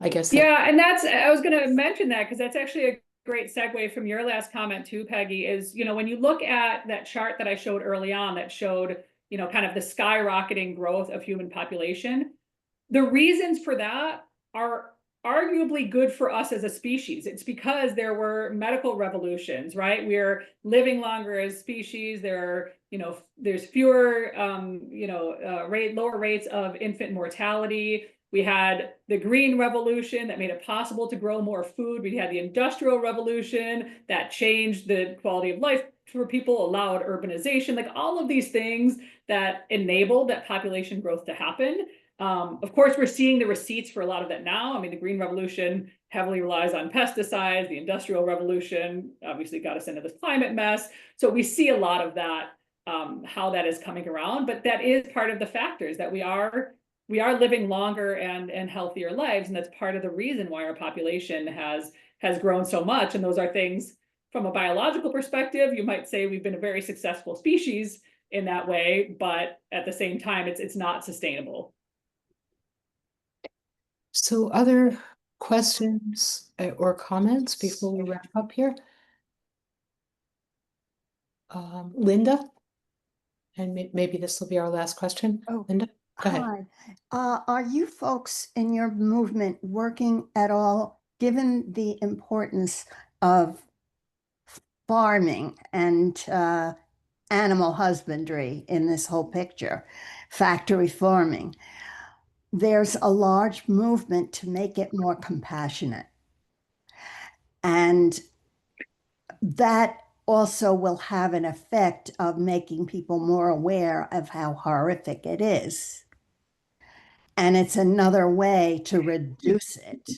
I guess. Yeah, and I was going to mention that because that's actually a great segue from your last comment too, Peggy, is, you know, when you look at that chart that I showed early on that showed, you know, kind of the skyrocketing growth of human population, the reasons for that are arguably good for us as a species. It's because there were medical revolutions, right? We're living longer as species. There are, you know, there's fewer, lower rates of infant mortality. We had the Green Revolution that made it possible to grow more food. We had the Industrial Revolution that changed the quality of life for people, allowed urbanization, like all of these things that enabled that population growth to happen. Of course, we're seeing the receipts for a lot of that now. I mean, the Green Revolution heavily relies on pesticides. The Industrial Revolution obviously got us into this climate mess. So we see a lot of that, how that is coming around. But that is part of the factors that we are living longer and healthier lives. And that's part of the reason why our population has grown so much. And those are things from a biological perspective. You might say we've been a very successful species in that way, but at the same time, it's not sustainable. So other questions or comments before we wrap up here? Linda? And maybe this will be our last question. Oh, Linda, go ahead. Hi. Are you folks in your movement working at all, given the importance of farming and animal husbandry in this whole picture, factory farming? There's a large movement to make it more compassionate. And that also will have an effect of making people more aware of how horrific it is. And it's another way to reduce it.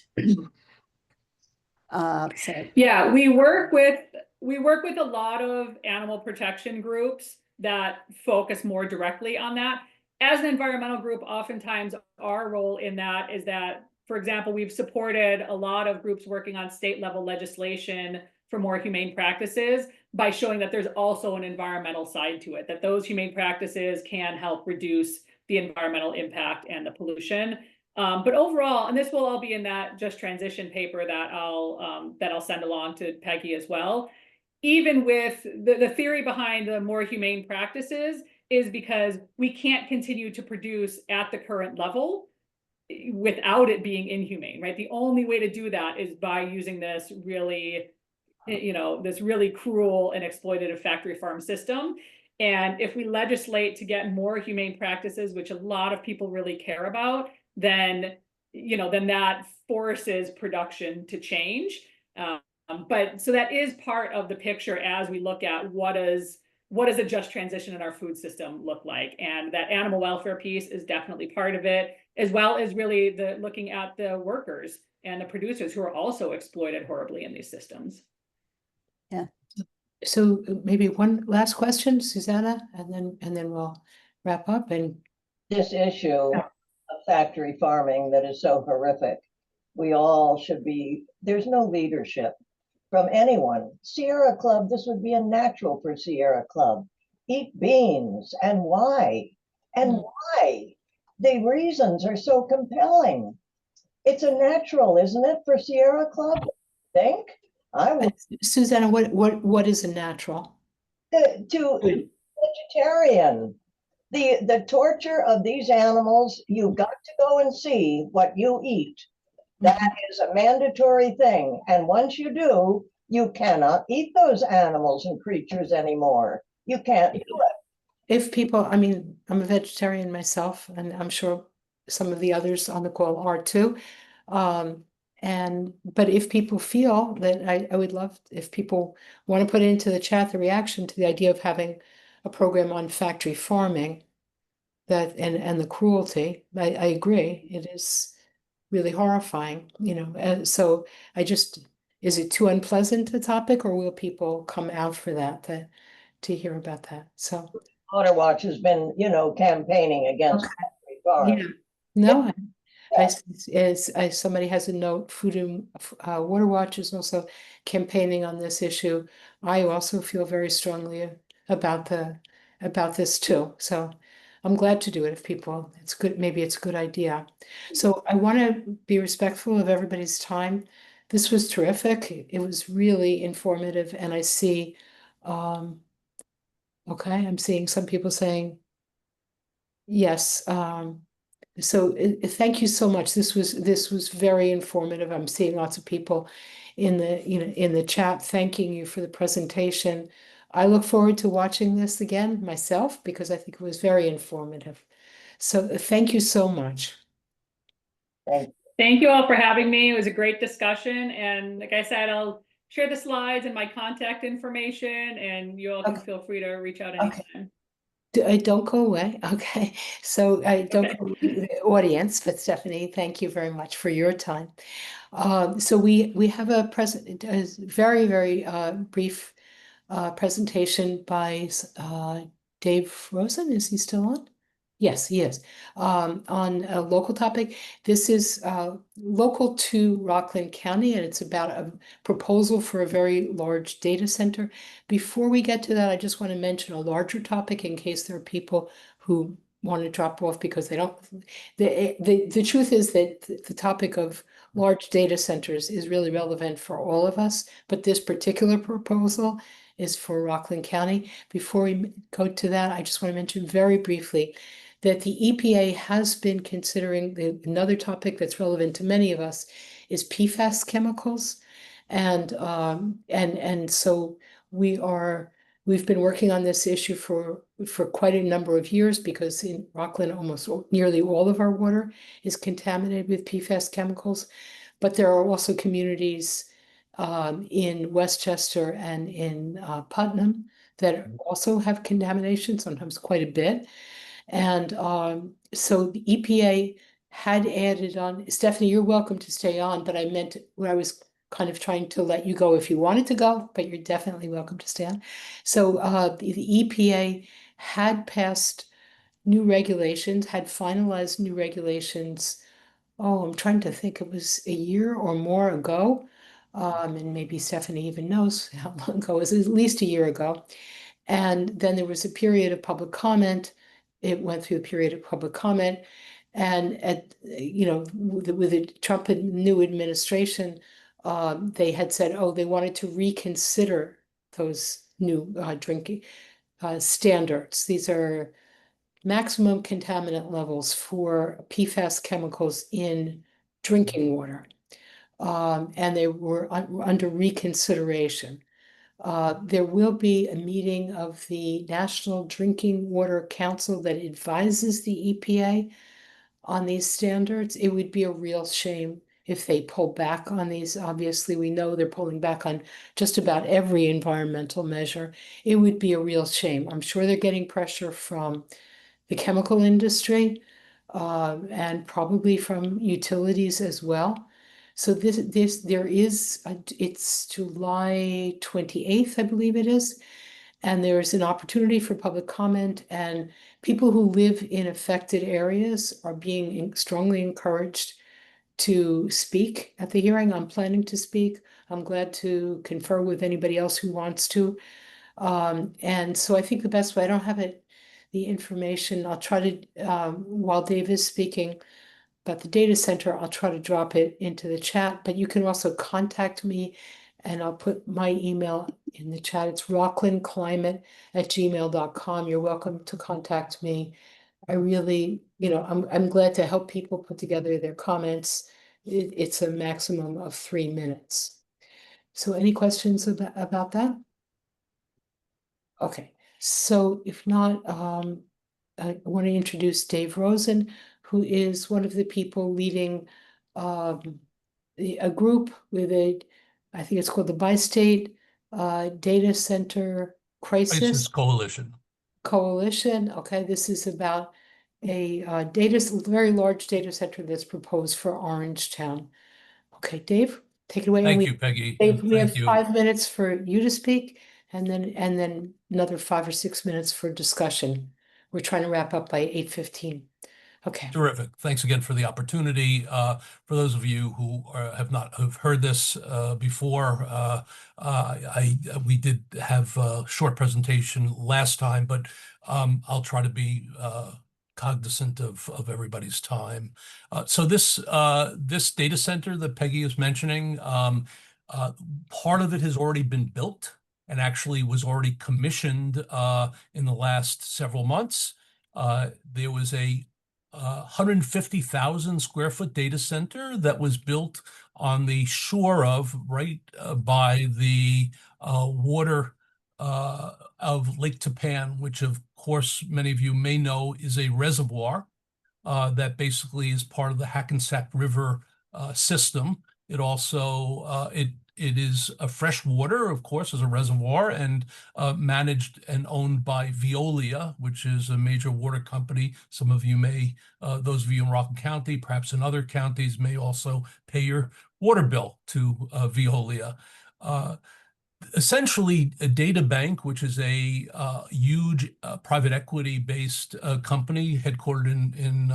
Yeah, we work with a lot of animal protection groups that focus more directly on that. As an environmental group, oftentimes our role in that is that, for example, we've supported a lot of groups working on state level legislation for more humane practices by showing that there's also an environmental side to it, that those humane practices can help reduce the environmental impact and the pollution. But overall, and this will all be in that Just Transition paper that I'll send along to Peggy as well. Even with the theory behind the more humane practices is because we can't continue to produce at the current level without it being inhumane, right? The only way to do that is by using this really, this really cruel and exploitative factory farm system. And if we legislate to get more humane practices, which a lot of people really care about, then that forces production to change. But so that is part of the picture as we look at what does a just transition in our food system look like, and that animal welfare piece is definitely part of it, as well as really looking at the workers and the producers who are also exploited horribly in these systems. Yeah. So maybe one last question, Susanna, and then we'll wrap up. And this issue of factory farming that is so horrific, we all should be, there's no leadership from anyone. Sierra Club, this would be a natural for Sierra Club. Eat beans. And why? And why? The reasons are so compelling. It's a natural, isn't it, for Sierra Club? Think? I would. Susanna, what is a natural? To vegetarian. The torture of these animals, you've got to go and see what you eat. That is a mandatory thing. And once you do, you cannot eat those animals and creatures anymore. You can't do it. If people, I mean, I'm a vegetarian myself, and I'm sure some of the others on the call are too. But if people feel that I would love if people want to put into the chat the reaction to the idea of having a program on factory farming, that and the cruelty, I agree, it is really horrifying, so is it too unpleasant a topic, or will people come out for that to hear about that? So Water Watch has been, campaigning against factory farms. yeah, no, as somebody has a note, Food and Water Watch is also campaigning on this issue. I also feel very strongly about this too. So I'm glad to do it if people, it's good, maybe it's a good idea. So I want to be respectful of everybody's time. This was terrific. It was really informative, and I see, okay, I'm seeing some people saying yes. So thank you so much. This was very informative. I'm seeing lots of people in the chat thanking you for the presentation. I look forward to watching this again myself because I think it was very informative. So thank you so much. Thank you all for having me. It was a great discussion. And like I said, I'll share the slides and my contact information, and you all can feel free to reach out anytime. I don't go away. Okay. So I don't go to the audience, but Stephanie, thank you very much for your time. So we have a very, very brief presentation by Dave Rosen. Is he still on? Yes, he is. On a local topic. This is local to Rockland County, and it's about a proposal for a very large data center. Before we get to that, I just want to mention a larger topic in case there are people who want to drop off because they don't. The truth is that the topic of large data centers is really relevant for all of us, but this particular proposal is for Rockland County. Before we go to that, I just want to mention very briefly that the EPA has been considering another topic that's relevant to many of us is PFAS chemicals. And so we've been working on this issue for quite a number of years because in Rockland, almost nearly all of our water is contaminated with PFAS chemicals. But there are also communities in Westchester and in Putnam that also have contamination, sometimes quite a bit. And so the EPA had added on, Stephanie, you're welcome to stay on, but I meant when I was kind of trying to let you go if you wanted to go, but you're definitely welcome to stay on. So the EPA had passed new regulations, had finalized new regulations. Oh, I'm trying to think, it was a year or more ago. And maybe Stephanie even knows how long ago. It was at least a year ago. And then there was a period of public comment. It went through a period of public comment. And with the Trump new administration, they had said, oh, they wanted to reconsider those new drinking standards. These are maximum contaminant levels for PFAS chemicals in drinking water. And they were under reconsideration. There will be a meeting of the National Drinking Water Council that advises the EPA on these standards. It would be a real shame if they pull back on these. Obviously, we know they're pulling back on just about every environmental measure. It would be a real shame. I'm sure they're getting pressure from the chemical industry and probably from utilities as well. So it's July 28th, I believe it is. And there's an opportunity for public comment, and people who live in affected areas are being strongly encouraged to speak at the hearing. I'm planning to speak. I'm glad to confer with anybody else who wants to. And so I think the best way, I don't have the information. I'll try to, while Dave is speaking about the data center, I'll try to drop it into the chat, but you can also contact me and I'll put my email in the chat. It's rocklandclimate@gmail.com. You're welcome to contact me. I really, I'm glad to help people put together their comments. It's a maximum of 3 minutes. So any questions about that? Okay, so if not, I want to introduce Dave Rosen, who is one of the people leading a group with I think it's called the Bi-State Data Center Crisis Coalition. Okay, this is about a very large data center that's proposed for Orangetown. Okay, Dave, take it away. Thank you, Peggy. Dave, we have Thank you. 5 minutes for you to speak, and then another 5 or 6 minutes for discussion. We're trying to wrap up by 8:15. Okay. Terrific. Thanks again for the opportunity. For those of you who have heard this before, we did have a short presentation last time, but I'll try to be cognizant of everybody's time. So this data center that Peggy is mentioning, part of it has already been built and actually was already commissioned in the last several months. There was a 150,000 square foot data center that was built on the shore of by the water of Lake Tapan, which of course many of you may know is a reservoir that basically is part of the Hackensack River system. It also it is a fresh water, of course, as a reservoir, and managed and owned by Veolia, which is a major water company. Some of you may, those of you in Rockland County, perhaps in other counties, may also pay your water bill to Veolia. Essentially, a data bank, which is a huge private equity-based company headquartered in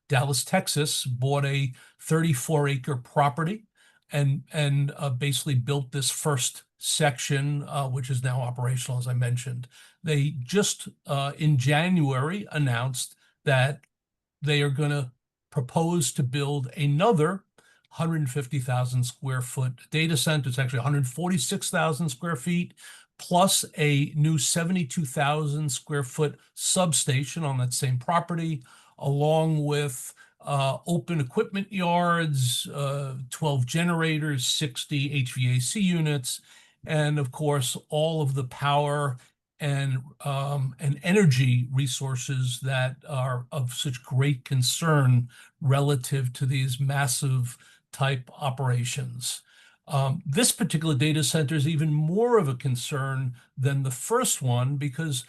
Dallas, Texas, bought a 34-acre property and basically built this first section, which is now operational, as I mentioned. They just in January announced that they are going to propose to build another 150,000 square foot data center. It's actually 146,000 square feet, plus a new 72,000 square foot substation on that same property, along with open equipment yards, 12 generators, 60 HVAC units, and of course, all of the power and energy resources that are of such great concern relative to these massive type operations. This particular data center is even more of a concern than the first one, because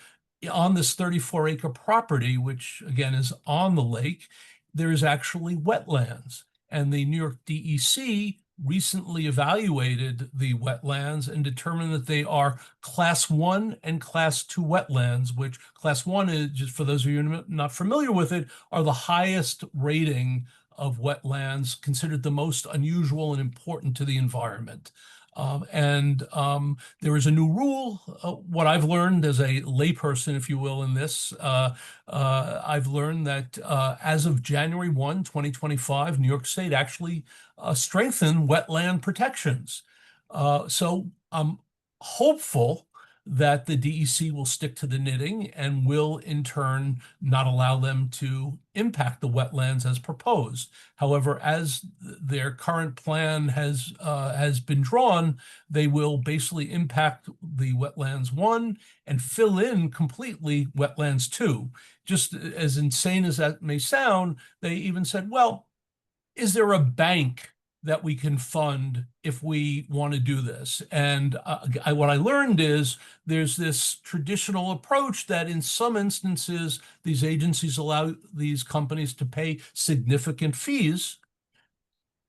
on this 34-acre property, which again is on the lake, there is actually wetlands. And the New York DEC recently evaluated the wetlands and determined that they are Class 1 and Class 2 wetlands, which Class 1 is, just for those of you not familiar with it, are the highest rating of wetlands, considered the most unusual and important to the environment. There is a new rule. What I've learned as a layperson, if you will, in this, I've learned that as of January 1, 2025, New York State actually strengthened wetland protections. So I'm hopeful that the DEC will stick to the knitting and will in turn not allow them to impact the wetlands as proposed. However, as their current plan has been drawn, they will basically impact the wetlands 1 and fill in completely wetlands 2. Just as insane as that may sound, they even said, well, is there a bank that we can fund if we want to do this? And what I learned is there's this traditional approach that in some instances, these agencies allow these companies to pay significant fees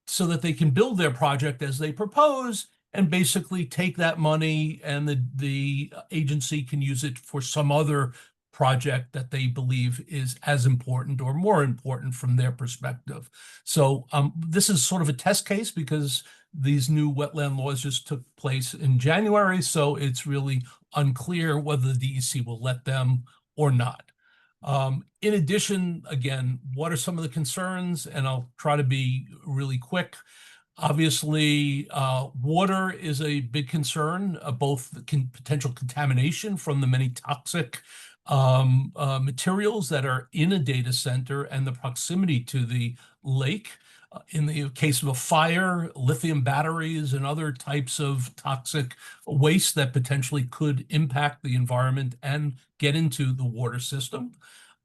so that they can build their project as they propose, and basically take that money and the agency can use it for some other project that they believe is as important or more important from their perspective. So this is sort of a test case because these new wetland laws just took place in January, so it's really unclear whether the DEC will let them or not. In addition, again, what are some of the concerns? And I'll try to be really quick. Obviously, water is a big concern, both the potential contamination from the many toxic materials that are in a data center and the proximity to the lake. In the case of a fire, lithium batteries and other types of toxic waste that potentially could impact the environment and get into the water system.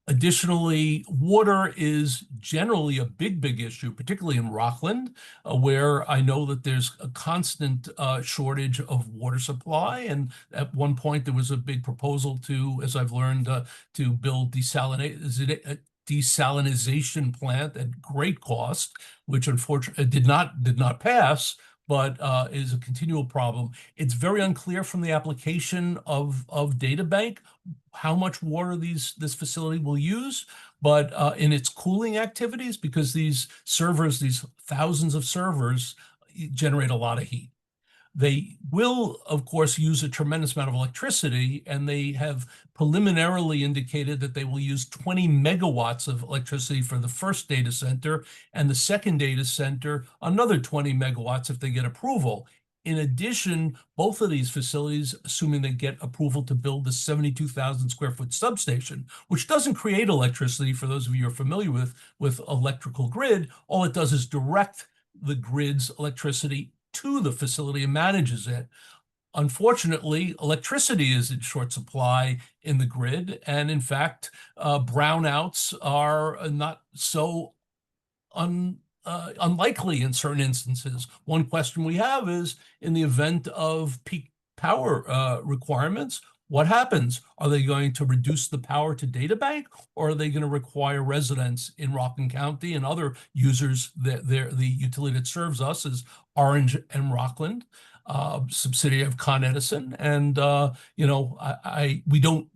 Additionally, water is generally a big issue, particularly in Rockland, where I know that there's a constant shortage of water supply. And at one point, there was a big proposal to, as I've learned, to build desalinization plant at great cost, which unfortunately did not pass, but is a continual problem. It's very unclear from the application of DataBank how much water this facility will use, but in its cooling activities, because these servers, these thousands of servers, generate a lot of heat. They will, of course, use a tremendous amount of electricity, and they have preliminarily indicated that they will use 20 megawatts of electricity for the first data center, and the second data center, another 20 megawatts if they get approval. In addition, both of these facilities, assuming they get approval to build the 72,000 square foot substation, which doesn't create electricity, for those of you who are familiar with electrical grid, all it does is direct the grid's electricity to the facility and manages it. Unfortunately, electricity is in short supply in the grid, and in fact, brownouts are not so unlikely in certain instances. One question we have is, in the event of peak power requirements, what happens? Are they going to reduce the power to DataBank, or are they going to require residents in Rockland County and other users that the utility that serves us is Orange and Rockland, subsidiary of Con Edison? And you know, we don't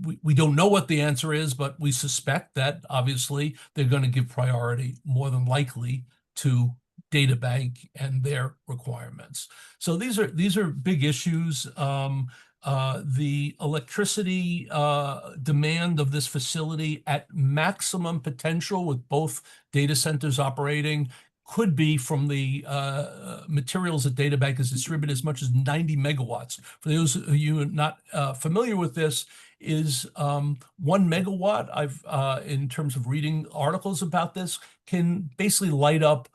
know what the answer is, but we suspect that obviously they're going to give priority more than likely to DataBank and their requirements. So these are big issues. the electricity demand of this facility at maximum potential with both data centers operating could be from the materials that DataBank has distributed as much as 90 megawatts. For those of you not familiar with this, is 1 megawatt. In terms of reading articles about this, can basically light up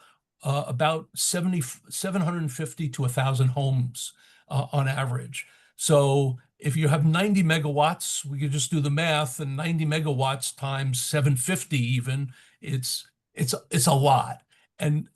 about 750 to 1,000 homes on average. So if you have 90 megawatts, we could just do the math, and 90 megawatts times 750 even, it's a lot. And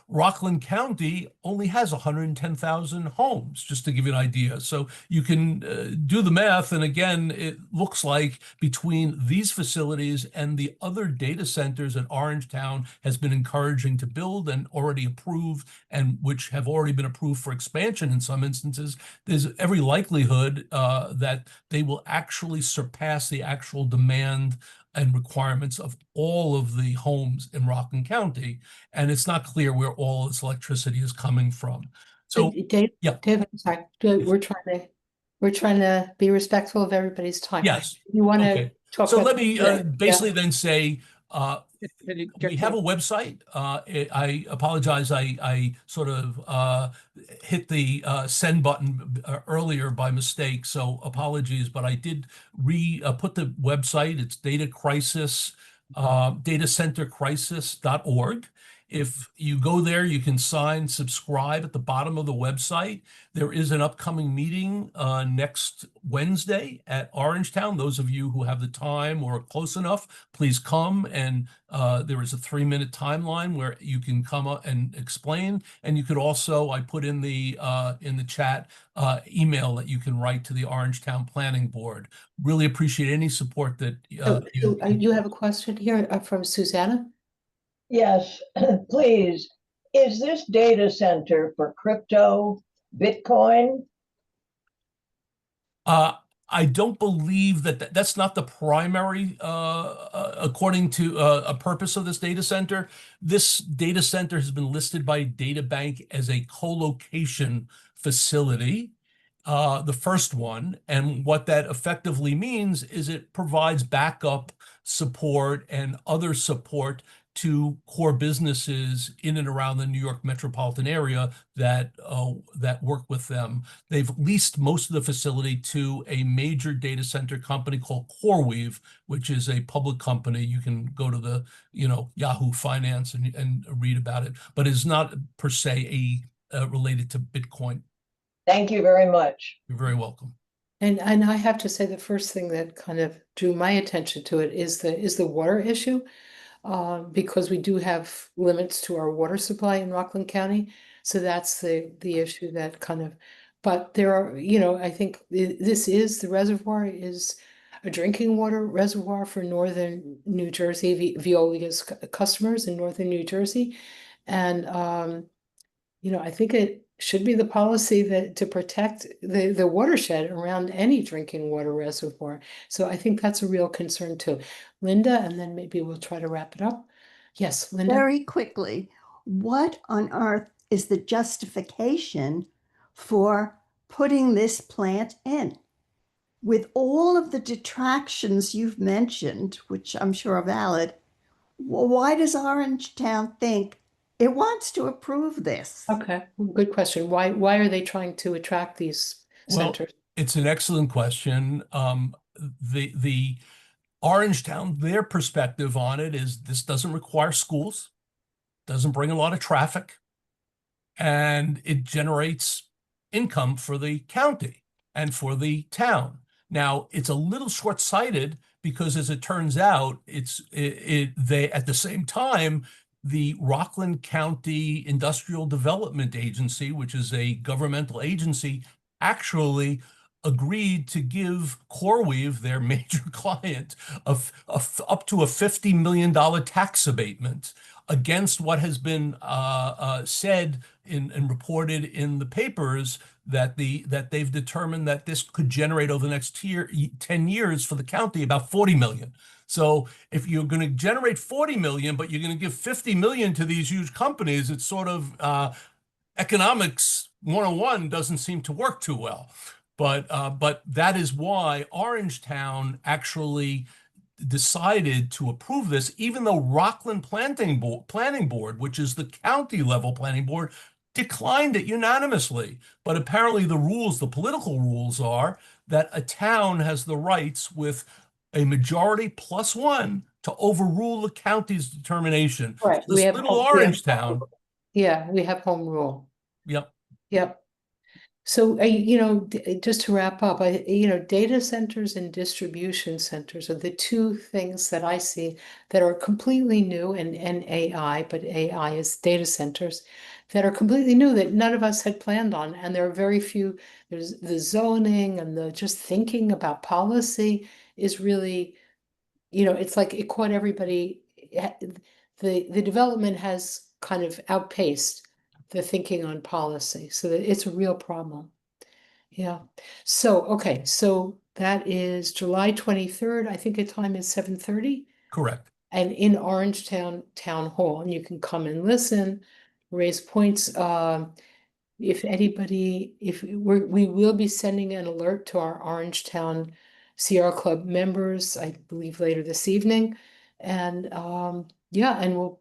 Rockland County only has 110,000 homes, just to give you an idea. So you can do the math. And again, it looks like between these facilities and the other data centers that Orangetown has been encouraging to build and already approved, and which have already been approved for expansion in some instances, there's every likelihood that they will actually surpass the actual demand and requirements of all of the homes in Rockland County. And it's not clear where all this electricity is coming from. So, Dave, yeah. Dave, I'm sorry. We're trying to be respectful of everybody's time. Yes. You want to Okay. talk So about let me basically then say, we have a a website. I apologize. I sort of hit the send button earlier by mistake. So apologies, but I did put the website. It's datacentercrisis.org. If you go there, you can subscribe at the bottom of the website. There is an upcoming meeting next Wednesday at Orangetown. Those of you who have the time or are close enough, please come. And there is a 3-minute timeline where you can come up and explain. And you could also, I put in the chat, email that you can write to the Orangetown Planning Board. Really appreciate any support that you have a question here from Susanna. Yes, please. Is this data center for crypto, Bitcoin? I don't believe that's not the primary, according to a purpose of this data center. This data center has been listed by DataBank as a co-location facility, the first one. And what that effectively means is it provides backup support and other support to core businesses in and around the New York metropolitan area that work with them. They've leased most of the facility to a major data center company called CoreWeave, which is a public company. You can go to the Yahoo Finance and read about it, but it's not per se related to Bitcoin. Thank you very much. You're very welcome. And I have to say the first thing that kind of drew my attention to it is the water issue. Because we do have limits to our water supply in Rockland County. So that's the issue that kind of, but there are, I think the reservoir is a drinking water reservoir for northern New Jersey, Veolia's customers in northern New Jersey. And, I think it should be the policy that to protect the watershed around any drinking water reservoir. So I think that's a real concern too. Linda, and then maybe we'll try to wrap it up. Yes, Linda. Very quickly, what on earth is the justification for putting this plant in? With all of the detractions you've mentioned, which I'm sure are valid, why does Orangetown think it wants to approve this? Okay, good question. Why are they trying to attract these centers? It's an excellent question. The Orangetown, their perspective on it is this doesn't require schools, doesn't bring a lot of traffic, and it generates income for the county and for the town. Now, it's a little short-sighted because, as it turns out, they at the same time, the Rockland County Industrial Development Agency, which is a governmental agency, actually agreed to give CoreWeave, their major client, up to a $50 million tax abatement against what has been said and reported in the papers that they've determined that this could generate over the next 10 years for the county about $40 million. So if you're going to generate 40 million, but you're going to give 50 million to these huge companies, it's sort of economics 101 doesn't seem to work too well. But that is why Orangetown actually decided to approve this, even though Rockland Planning Board, which is the county level planning board, declined it unanimously. But apparently the political rules are that a town has the rights with a majority plus one to overrule the county's determination. Right, This little Orangetown, Yeah, we have home rule. yep, Yep. So, just to wrap up, data centers and distribution centers are the two things that I see that are completely new, and AI, but AI is data centers that are completely new that none of us had planned on. And there are very few, there's the zoning and the just thinking about policy is really, it's like it caught everybody. The development has kind of outpaced the thinking on policy. So that it's a real problem. Yeah. So, okay. So that is July 23rd. I think the time is 7:30 correct. and in Orangetown Town Hall. And you can come and listen, raise points. If anybody, we will be sending an alert to our Orangetown Sierra Club members, I believe later this evening. And yeah, and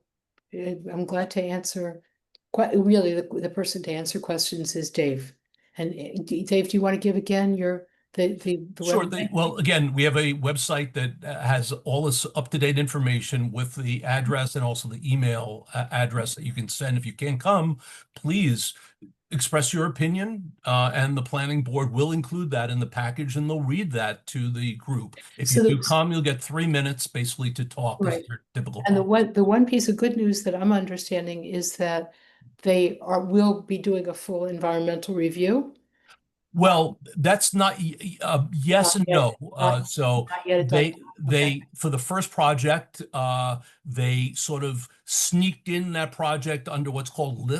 I'm glad to answer. Really, the person to answer questions is Dave. And Dave, do you want to give again the Sure. website? Well, again, we have a website that has all this up-to-date information with the address and also the email address that you can send. If you can't come, please express your opinion, and the planning board will include that in the package, and they'll read that to the group. If So you do come, you'll get 3 minutes basically to talk. This Right. is your typical. And the one piece of good news that I'm understanding is that will be doing a full environmental review. Well, that's not yes Not and yet. no. Not- So Not yet they adopted. they for the first project, they sort of sneaked in that project under what's called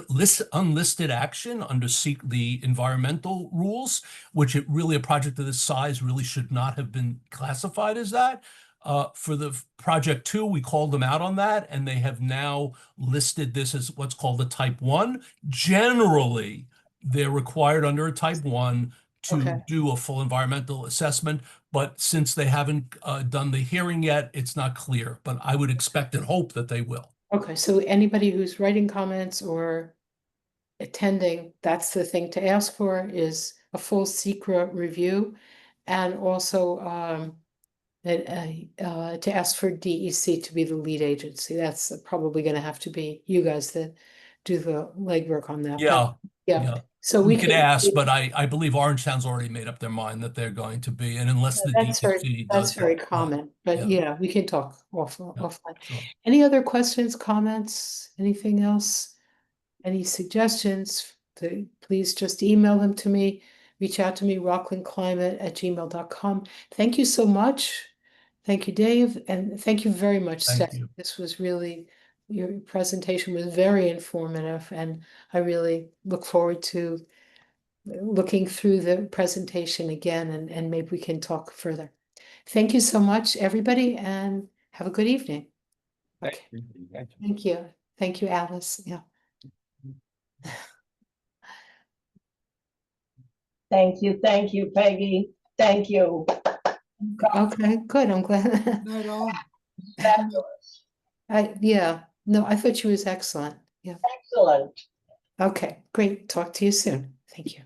unlisted action under the environmental rules, which really a project of this size really should not have been classified as that. For the project 2, we called them out on that, and they have now listed this as what's called a type 1. Generally, they're required under a type 1 to Okay. do a full environmental assessment, but since they haven't done the hearing yet, it's not clear. But I would expect and hope that they will. Okay, so anybody who's writing comments or attending, that's the thing to ask for is a full secret review, and also to ask for DEC to be the lead agency. That's probably going to have to be you guys that do the legwork on that. Yeah, Yeah. yeah. So We could ask, but I believe Orangetown's already made up their mind that they're going to be, and unless the that's DEC that's does. very common, but yeah. yeah, we can talk offline. Sure. Any other questions, comments, anything else? Any suggestions? Please just email them to me, reach out to me, rocklandclimate@gmail.com. Thank you so much. Thank you, Dave, and thank you very much, Thank Steph. you. This was really, your presentation was very informative, and I really look forward to looking through the presentation again, and maybe we can talk further. Thank you so much, everybody, and have a good evening. Okay, thank you. Thank you, Alice. Yeah. Thank you, Peggy. Thank you. Okay, good. I'm glad. Night all. Fabulous. Yeah, no, I thought she was excellent. Yeah. Excellent. Okay, great. Talk to you soon. Thank you.